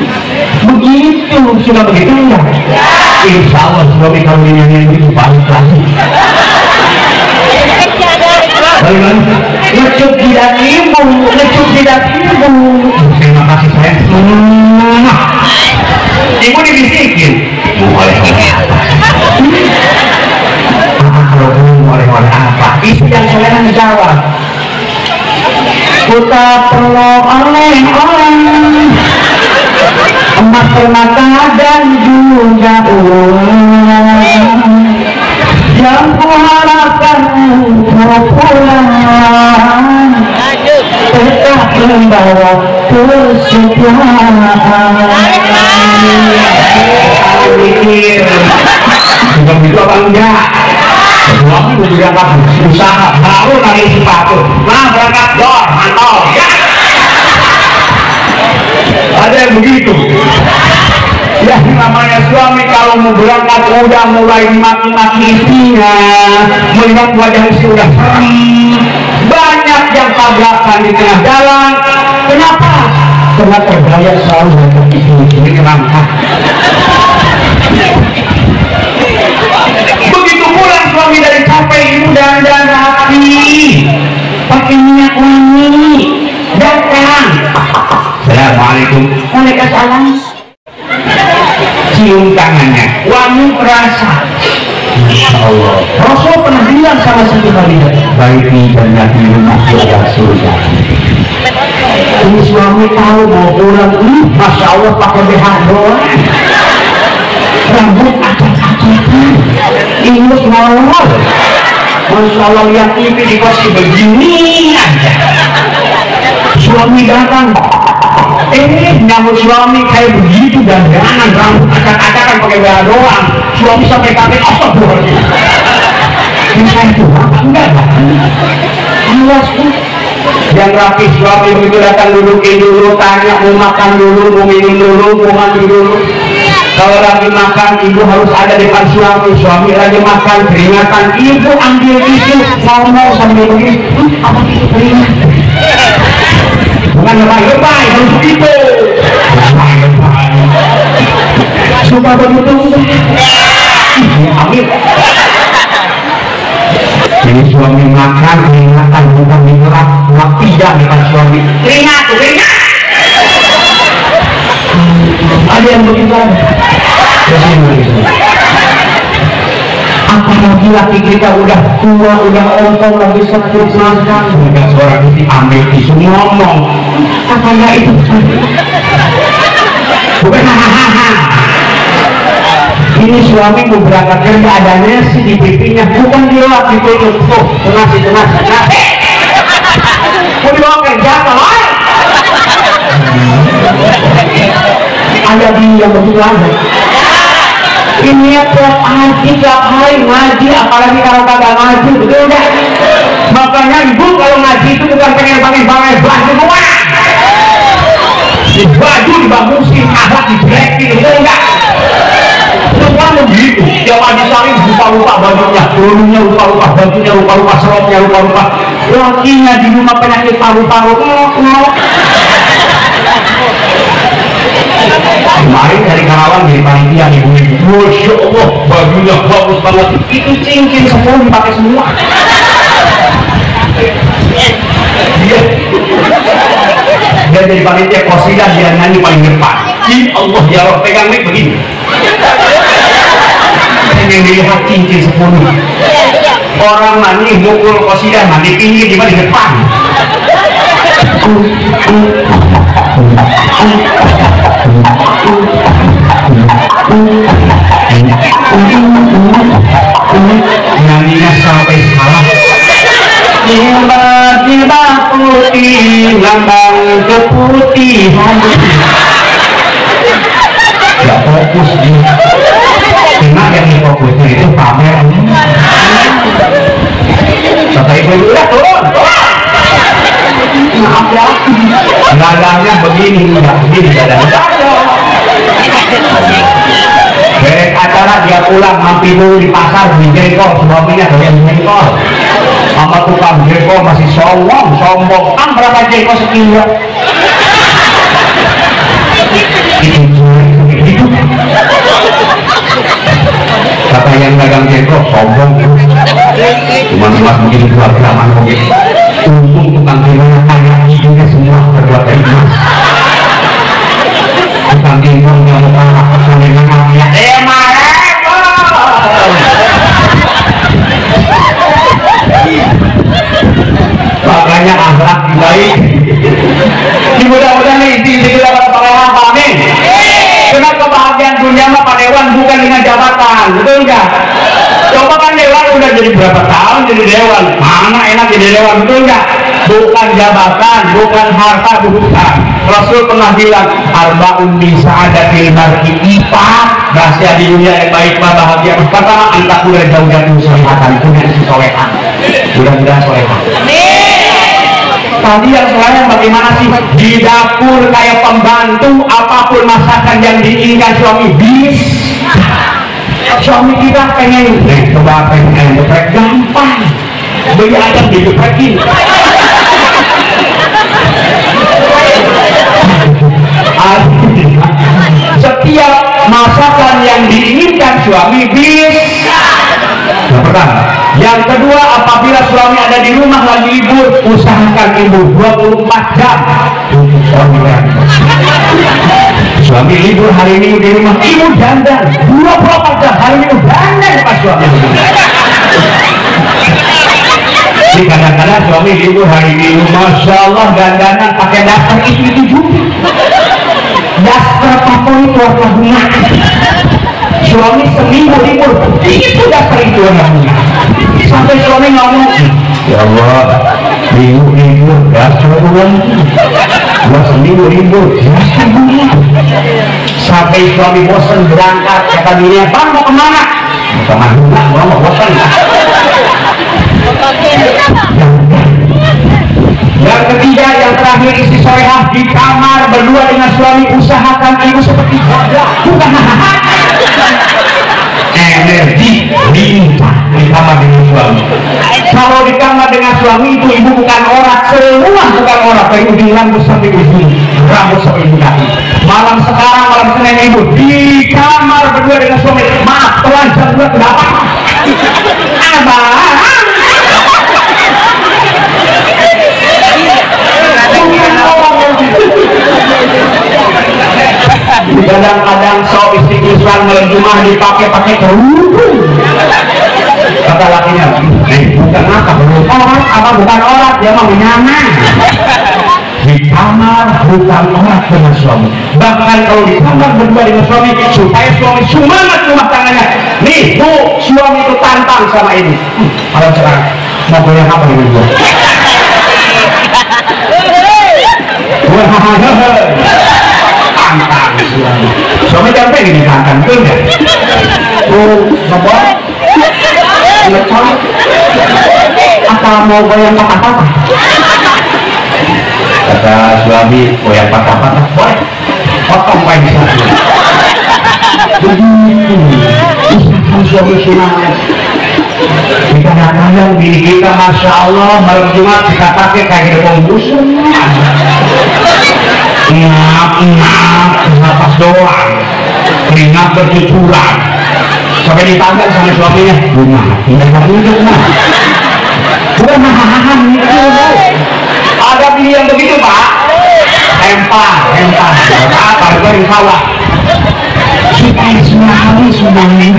Begitu sudah begitu enggak? Insya Allah suami kalau dinyanyiin itu balik lagi. Ngecup tidak ibu, ngecup tidak ibu. Terima kasih sayang. Ibu dibisikin. Oleh-oleh apa? Oleh-oleh apa? Istri yang solehan jawab. Kita perlu oleh-oleh emas permata dan juga uang yang kuharapkan kau pulang tetap membawa kesetiaan. Juga begitu apa enggak? Suami berangkat usaha baru lagi sepatu, nah berangkat dor, mantap ya. Ada yang begitu. Ya namanya suami kalau mau berangkat udah mulai maki-maki istrinya, melihat wajah istri udah serem, banyak yang tabrakan di tengah jalan. Kenapa? Karena tergaya selalu dengan istri kenapa? Begitu pulang suami dari capek ibu dan rapi, pakai minyak wangi, datang. Assalamualaikum. Waalaikumsalam. Cium tangannya, wangi perasa. Masya Allah. Rasul pernah bilang sama Siti Khadijah, baiki dan nabi masuk surga. Ini suami tahu mau pulang, Masya Allah pakai BH doang, rambut acak-acakan, ingus ngawal. Masya Allah lihat TV dikasih begini aja. Suami datang, nyambut suami kayak begitu dan jangan rambut acak-acakan pakai BH doang. Suami sampai kaget, astagfirullahaladzim. Ini saya tuh enggak lah. Awas tuh. Yang rapi suami begitu datang dudukin dulu, tanya mau makan dulu, mau minum dulu, mau mandi dulu. Kalau lagi makan ibu harus ada depan suami. Suami lagi makan, peringatan ibu ambil tisu, ngomong sambil begini, apa itu peringatan? Bukan lebay-lebay, harus begitu. Lebay-lebay. Suka begitu. Amin. Jadi suami makan, peringatan, bukan digerak, tidak depan suami. Keringat, keringat. Ada yang begitu. Apalagi laki kita udah tua, udah ompong, lagi sakit makan, udah seorang istri ambil tisu ngomong, apanya itu? Bukan hahaha. Ini suami mau berangkat kerja ada nasi di pipinya, bukan dilap di tutup tuh, nasi. Mau dibawa kerja kalau ada dia begitu aja. Ini tiap hari ngaji, apalagi kalau kagak ngaji, betul enggak? Makanya ibu kalau ngaji itu bukan pengen pakai baju semua. Di baju dibagusin, akhlak dijelekin, betul enggak? Semua begitu. Yang ngaji saling lupa-lupa bajunya, dulunya lupa-lupa bajunya, lupa-lupa seroknya, lupa-lupa lakinya di rumah penyakit paru-paru. Kemarin dari kenalan di panitia ibu-ibu. Masya Allah, bajunya bagus banget. Itu cincin 10 dipakai semua. Dia jadi panitia qasidah, dia nyanyi paling depan. Allah ya Allah, pegang mic begini. Yang dilihat cincin 10. Orang mani mukul qasidah mandi pinggir di mana, di depan. Nyanyinya sampai salah. Tiba-tiba putih lambang keputihan. Gak fokus dia. Karena yang difokusnya itu pamer. Kata ibu udah turun. Maaf ya, dadanya begini, dadanya. Beres acara dia pulang, mampir dulu di pasar, beli jengkol, suaminya doyan jengkol. Sama tukang jengkol masih sombong. Kan berapa jengkol sekilo? Itu. Kata yang dagang jengkol, sombong. Cuma begini keluarga mana begitu. Untung tukang jengkol kaya hidupnya semua terbuat dari emas. Tukang jengkol yang mau kalah dengan namanya makanya akhlak baik. Mudah-mudahan ini dapat pengalaman amin. Karena kebahagiaan dunia mah Pak Dewan bukan dengan jabatan, betul enggak? Coba kan Dewan udah jadi berapa tahun jadi Dewan, mana enak jadi Dewan, betul enggak? Bukan jabatan, bukan harta, bukan. Rasul pernah bilang, arba'un bisa ada mar'i ipat, rahasia di dunia yang baik, bahagia. Pertama, antak udah jauh-jauh solehatan, punya isi solehan. Mudah-mudahan solehan. Tadi yang solehan bagaimana sih? Di dapur kayak pembantu, apapun masakan yang diinginkan suami bis. Suami kita pengen, coba pengen geprek, gampang. Beli aja digeprekin. Setiap masakan yang diinginkan suami bisa. Yang pertama. Yang kedua, apabila suami ada di rumah lagi libur, usahakan ibu 24 jam untuk suami. Suami libur hari Minggu di rumah, ibu dandan 24 jam hari Minggu dandan pas suami. Jadi kadang-kadang suami libur hari Minggu, masya Allah dandanan pakai daster itu juga. Daster favorit warna bunga. Suami seminggu libur itu daster itu warna bunga. Sampai suami ngomong, ya Allah, minggu libur daster bunga. Gua seminggu libur daster bunga. Sampai suami bosan berangkat, kata dirinya, bang mau kemana? Mau kemana bunga, gua mau bosan. Yang ketiga, yang terakhir, istri solehah di kamar berdua dengan suami, usahakan ibu seperti gajah, bukan energi limpah di kamar dengan suami. Kalau di kamar dengan suami itu ibu bukan orang, semua bukan orang, dari ujung rambut sampai ujung rambut sampai ujung kaki. Malam sekarang, malam Senin ibu di kamar berdua dengan suami, maaf telanjang juga tidak apa-apa. Abang. Kadang-kadang so istighfar malam Jumat dipakai kerudung. Kata lakinya, bukan apa, orang apa bukan orang, dia mau nyaman. Di kamar bukan orang dengan suami. Bahkan kalau di kamar berdua dengan suami, supaya suami semangat rumah tangannya. Nih, bu, suami itu tantang sama ini. Kalau sekarang mau goyang apa ini bu? Tantang suami jangan pengen ditantang, betul nggak? Bapak lecon apa mau goyang patah-patah? Kata suami, goyang patah-patah boleh, potong paling satu. Begitu usahakan suami semangat. Kadang-kadang diri kita masya Allah malam Jumat kita pakai kayak pembusung. Ngap, napas doang. keringat bercucuran sampai ditanya sama suaminya, rumah tidak hidup mah bukan hahaha gitu. Ada bini yang begitu pak, hempar apa yang salah supaya semua hari semuanya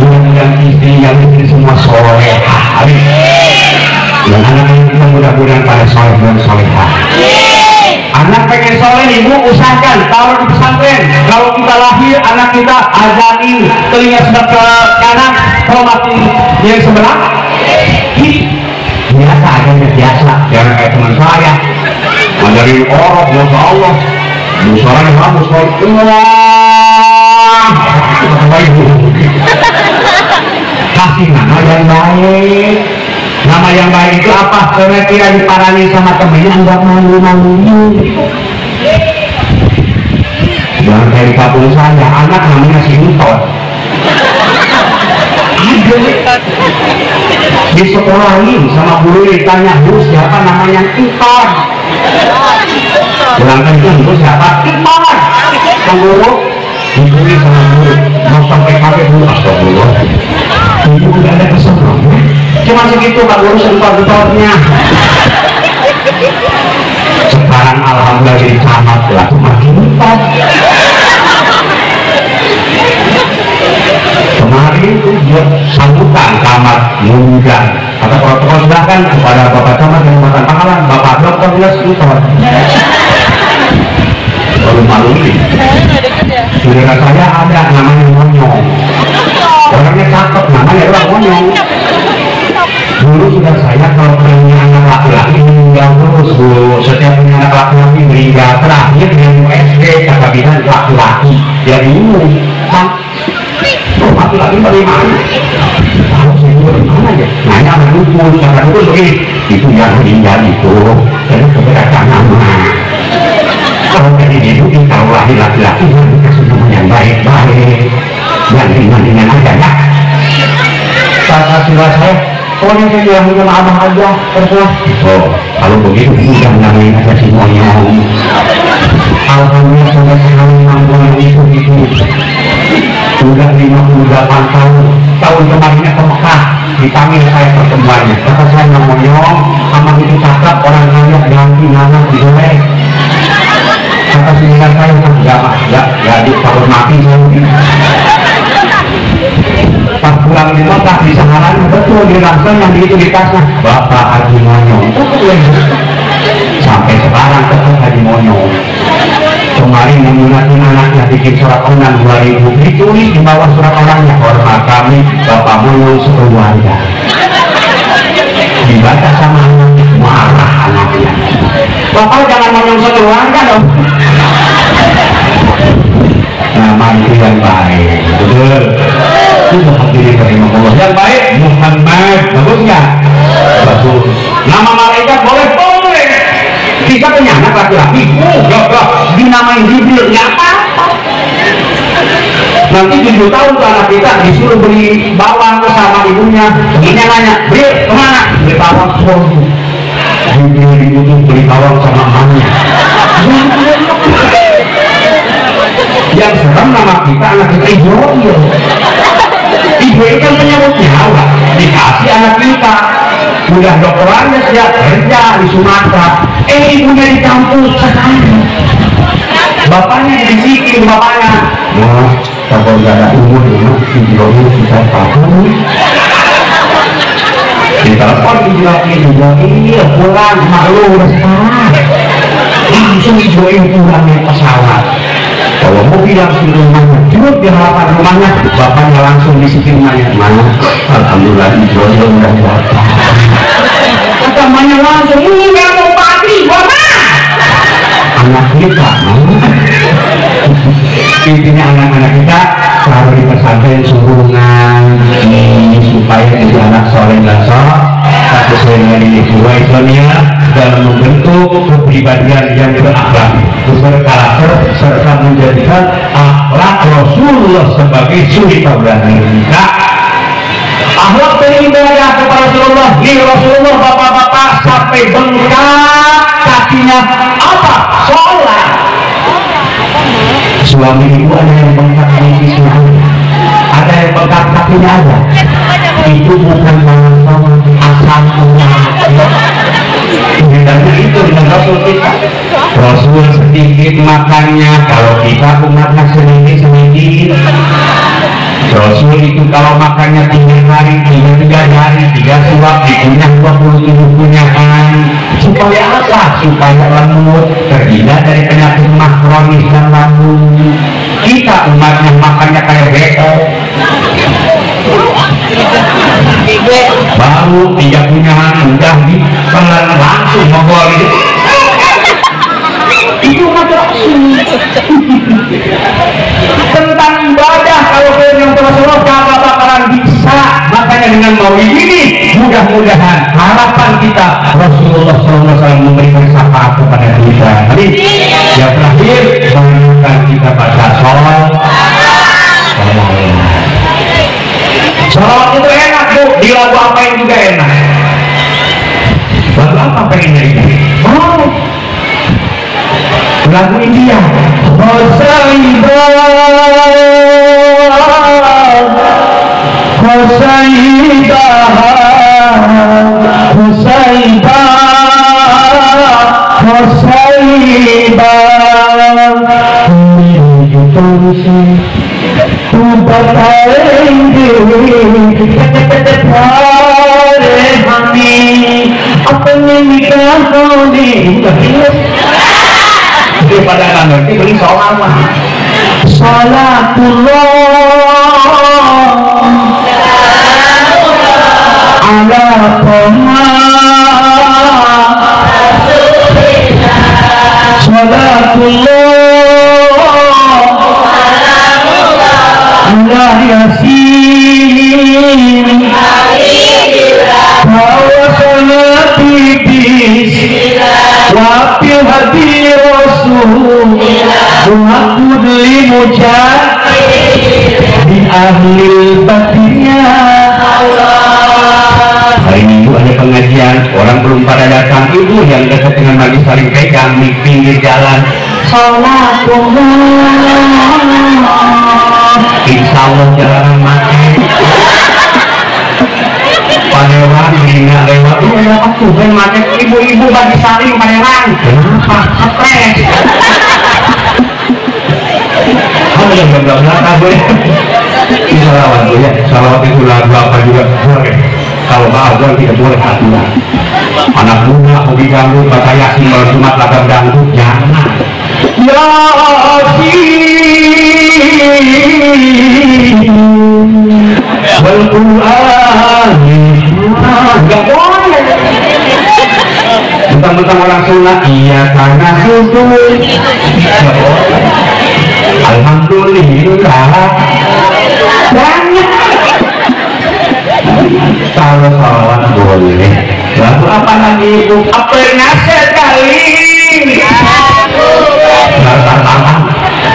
mudah-mudahan istri yang istri semua soleh hari dan anak-anak kita mudah-mudahan pada soleh dan solehah. Anak pengen soleh ibu usahakan taruh di pesantren. Kalau kita lahir anak kita azani telinga sebelah ke kanan, kalau mati yang sebelah kiri. Biasa aja biasa, jangan kayak teman saya dari orang masya Allah musuhnya kamu wah kasih nama yang baik. Nama yang baik itu apa? Karena kira diparani sama temennya enggak malu-malunya. Jangan kayak di kampung saya, anak namanya Sinton. Di sekolahin sama guru ditanya, bu siapa namanya Sinton? Bilangkan itu siapa? Sinton. Sang guru diberi sama guru, mau sampai kakek dulu astagfirullah. Ibu udah ada kesenangan. Cuma segitu Pak Guru sentor-sentornya. Sekarang alhamdulillah jadi camat lah, makin empat. Kemarin itu dia sambutan camat mengundang. Kata protokol silahkan kepada Bapak Camat yang makan pangkalan, Bapak Dokter dia sentor. Baru malu ini. Saudara saya ada namanya Monyong. Orangnya cakep, namanya orang Monyong. Dulu sudah saya kalau punya anak laki-laki meninggal terus bu, setiap punya anak laki-laki meninggal terakhir dengan SD kata bilang laki-laki jadi ini kan laki-laki bagaimana kalau saya bagaimana ya nanya sama dukun kata dukun begini itu yang meninggal itu jadi keberatan nama kalau dari hidup kita lahir laki-laki yang dikasih nama yang baik-baik yang ringan-ringan aja ya kata sila saya pokoknya saya bilang dengan abang aja terserah. Oh, kalau begitu udah namanya ada si Monyong. Alhamdulillah sudah sekali mampuan itu sudah 58 tahun kemarinnya ke Mekah dipanggil saya pertemuannya. Kata saya Monyong, sama itu cakap orang kaya ganti nama digoreng. Kata sehingga saya enggak dihormati pas pulang di Mekah di Saharan betul di langsung yang begitu di tasnya Bapak Haji Monyong sampai sekarang tetap Haji Monyong. Kemarin menggunakan anaknya bikin surat undangan 2000 ditulis di bawah surat undangannya hormat kami Bapak Monyong sekeluarga. Dibaca sama anaknya marah anaknya. Bapak jangan Monyong sekeluarga dong. Nama itu yang baik betul. Itu hadirin rahimahullah yang baik Muhammad bagus nggak? Bagus. Nama malaikat boleh kita punya anak laki-laki enggak dinamain Jibril nggak apa-apa. Nanti 7 tahun tuh anak kita disuruh beli bawang sama ibunya ini nanya Bril kemana? Beli bawang Jibril dibutuh beli bawang sama mamanya. Yang serem nama kita anak kita Ibril. Ibril kan menyebut nyawa dikasih anak kita udah dokterannya siap kerja di Sumatera ibunya di kampus sekarang bapaknya disikin bapaknya nah kalau nggak ada umur Ibril kita tahu ditelepon Ibril iya pulang malu udah sekarang langsung Ibril pulang naik pesawat. Kalau mau bilang di rumahnya, duduk di halaman rumahnya, bapaknya langsung disikin rumahnya. Mana? Alhamdulillah Ibril udah datang. Bapaknya langsung, ini yang mau pati, bapak. Anak kita, intinya anak-anak kita selalu di pesantren surungan supaya jadi anak soleh dan soleh. Sesuai dengan ini jiwa Islamnya dalam membentuk kepribadian yang berakhlak, berkarakter serta menjadikan akhlak Rasulullah sebagai suri tauladan kita. Akhlak dari ibadah kepada Rasulullah, di Rasulullah bapak-bapak sampai bengkak kakinya apa? Sholat. Suami ibu ada yang bengkak di sisi ada yang bengkak kakinya ada. Itu bukan sama asal dan itu dengan Rasul kita. Rasul sedikit makannya, kalau kita umatnya sedikit. Rasul itu kalau makannya 3 hari, 3 suap, dikunyah 27 kunyahan. Supaya apa? Supaya lembut, terhindar dari penyakit mah kronis dan lambung. Kita umatnya makannya kayak beko. Baru 3 kunyahan udah dipelan langsung mogol gitu. Itu macam tentang ibadah. Kalau kalian yang Rasulullah gak bakalan bisa. Makanya dengan maulid ini mudah-mudahan harapan kita Rasulullah SAW memberikan syafaat kepada kita. Jadi yang terakhir mengingatkan kita baca sholat. Sholat itu enak tuh, di lagu apa yang juga enak. Lagu apa pengennya ini? Oh, lagu India. Khosaiba, Khosaiba, Khosaiba, Khosaiba, tu बताएंगे प्यारे हमें अपने निगाहों ने daripada nggak ngerti beli soal mah. Salatullah ala Muhammad, salatullah ala Yasin, bahwa salati bismillah wa fi hadi Rasul wa kulli mujahid di ahli batinnya Allah. Hari Minggu ada pengajian, orang belum pada datang, ibu yang dekat dengan lagi saling pegang di pinggir jalan. Salatullah, insya Allah jalanan mati. Panewang hingga lewat itu ada aku ben macet ibu-ibu bagi saling panewang. Kenapa? Stres. Kamu yang belakang kabel. Kita lawan dulu ya. Salawat itu lagu apa juga boleh. Kalau mau tidak boleh aturan. Anak muda hobi dangdut baca Yasin kalau Jumat lagu dangdut jangan. Yasin Al-Quran nggak boleh. Mentang-mentang orang sunat iya karena sujud nggak boleh. Alhamdulillah banyak. Kalau sholat boleh. Lalu apa lagi ibu? Pernah sekali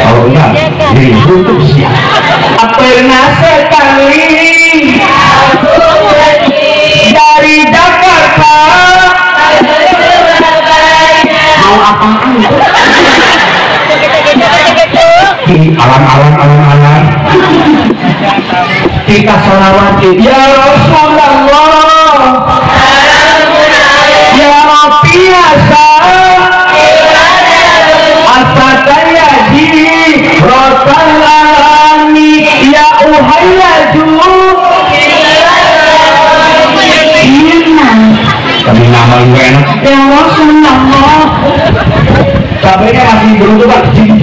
kalau enggak jadi untuk siapa? Pernah sekali dari Jakarta mau apaan di alam-alam kita sholawati ya Rasulullah ya Rabbi asa asataya di rotalani ya uhayyadu kami nama lu enak ya Rasulullah cabainya masih berubah ciki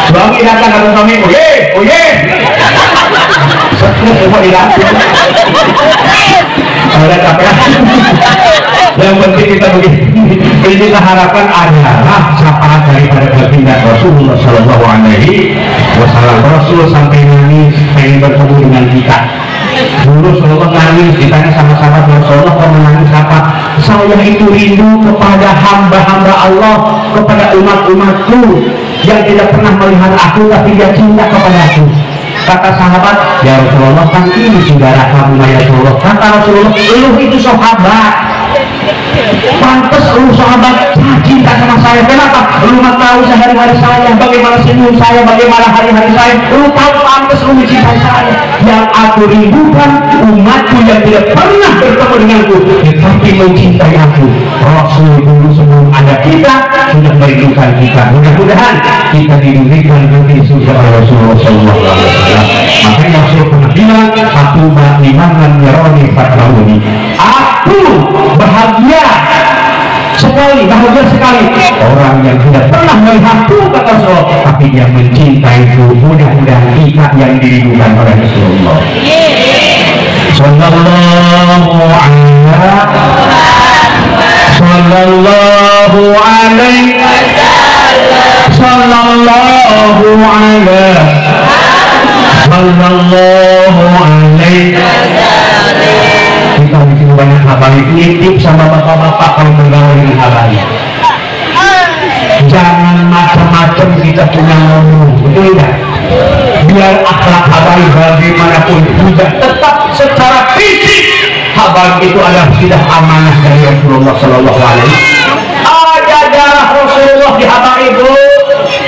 suami datang atau suami oye semua dilakukan ada capek. Yang penting kita begini, kita harapkan adalah syafaat daripada baginda Rasulullah Shallallahu Alaihi Wasallam. Rasul sampai nangis pengen bertemu dengan kita. Dulu Rasulullah nangis, ditanya sama sahabat Rasulullah kok menangis apa? Saya itu rindu kepada hamba-hamba Allah, kepada umat-umatku yang tidak pernah melihat aku tapi dia cinta kepada aku. Kata sahabat, ya Rasulullah kan ini saudara kamu ya Rasulullah. Kata Rasulullah, lu itu sahabat, Pantes lu sahabat cinta sama saya. Kenapa? Lu mah tahu sehari-hari saya, bagaimana senyum saya, bagaimana hari-hari saya. Lu tahu pantes lu mencintai saya. Yang aku rindukan umatku yang tidak pernah bertemu denganku tetapi mencintai aku. Rasul dulu sebelum ada kita sudah merindukan kita. Mudah-mudahan kita diberikan nanti surga Rasulullah SAW. Makanya Rasul pernah bilang, aku beriman yaroni fatrauni. Aku bahagia sekali orang yang tidak pernah melihatku, kata Rasulullah, tapi dia mencintaiku. Mudah-mudahan kita yang dirindukan oleh Rasulullah. Sallallahu alaihi kita di sini banyak habaib, nitip sama bapak-bapak kalau bergaul dengan habaib. Jangan macam-macam kita punya ngomong, betul tidak? Biar akhlak habaib bagaimanapun juga tetap secara fisik habaib itu adalah tidak amanah dari Rasulullah Sallallahu Alaihi Wasallam. Ada darah Rasulullah di habaib.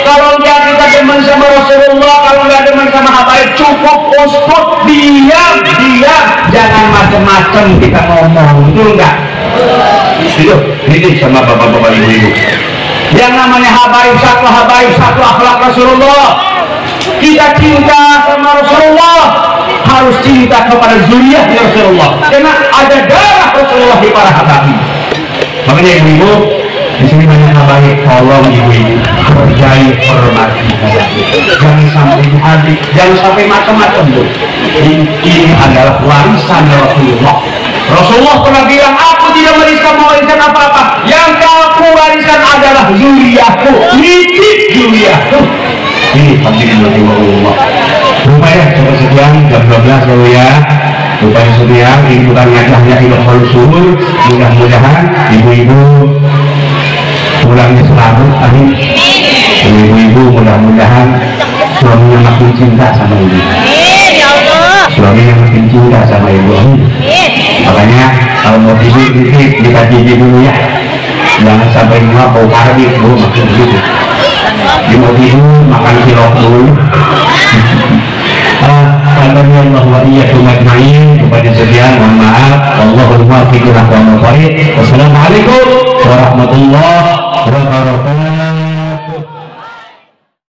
Kalau dia kita demen sama Rasulullah, kalau nggak demen sama habaib, cukup usut, diam, jangan macam-macam kita ngomong, betul nggak? Itu ini sama bapak-bapak ibu-ibu. Yang namanya habaib satu akhlak Rasulullah. Kita cinta sama Rasulullah, harus cinta kepada zuriyah Rasulullah, karena ada darah Rasulullah di para habaib. Makanya ibu-ibu di sini banyak habaib, tolong ibu-ibu hargai, hormati, jangan sampai habis, jangan sampai macam-macam tuh. Ini adalah warisan Rasulullah. Rasulullah pernah bilang, aku tidak mewariskan apa-apa, yang aku wariskan adalah zuriyahku, nitip zuriyahku. Ini pentingnya Allah. Rupanya coba sekian jam 12 dulu ya. Rupanya sekian, ini bukan ngajahnya ilmu suhur. Mudah-mudahan ibu-ibu pulangnya selamat. Amin. Ibu-ibu mudah-mudahan suaminya makin cinta sama ibu. Suaminya makin cinta sama ibu. Amin. Makanya kalau mau tidur dikaji dulu ya. Jangan sampai bau karbit bu, maksud begitu. Di mau tidur makan cilok dulu. Alhamdulillah wa iyyakum ajma'in. Kepada sekian mohon maaf. Allahumma fiqhul aqwam wa farid. Wassalamualaikum warahmatullahi wabarakatuh.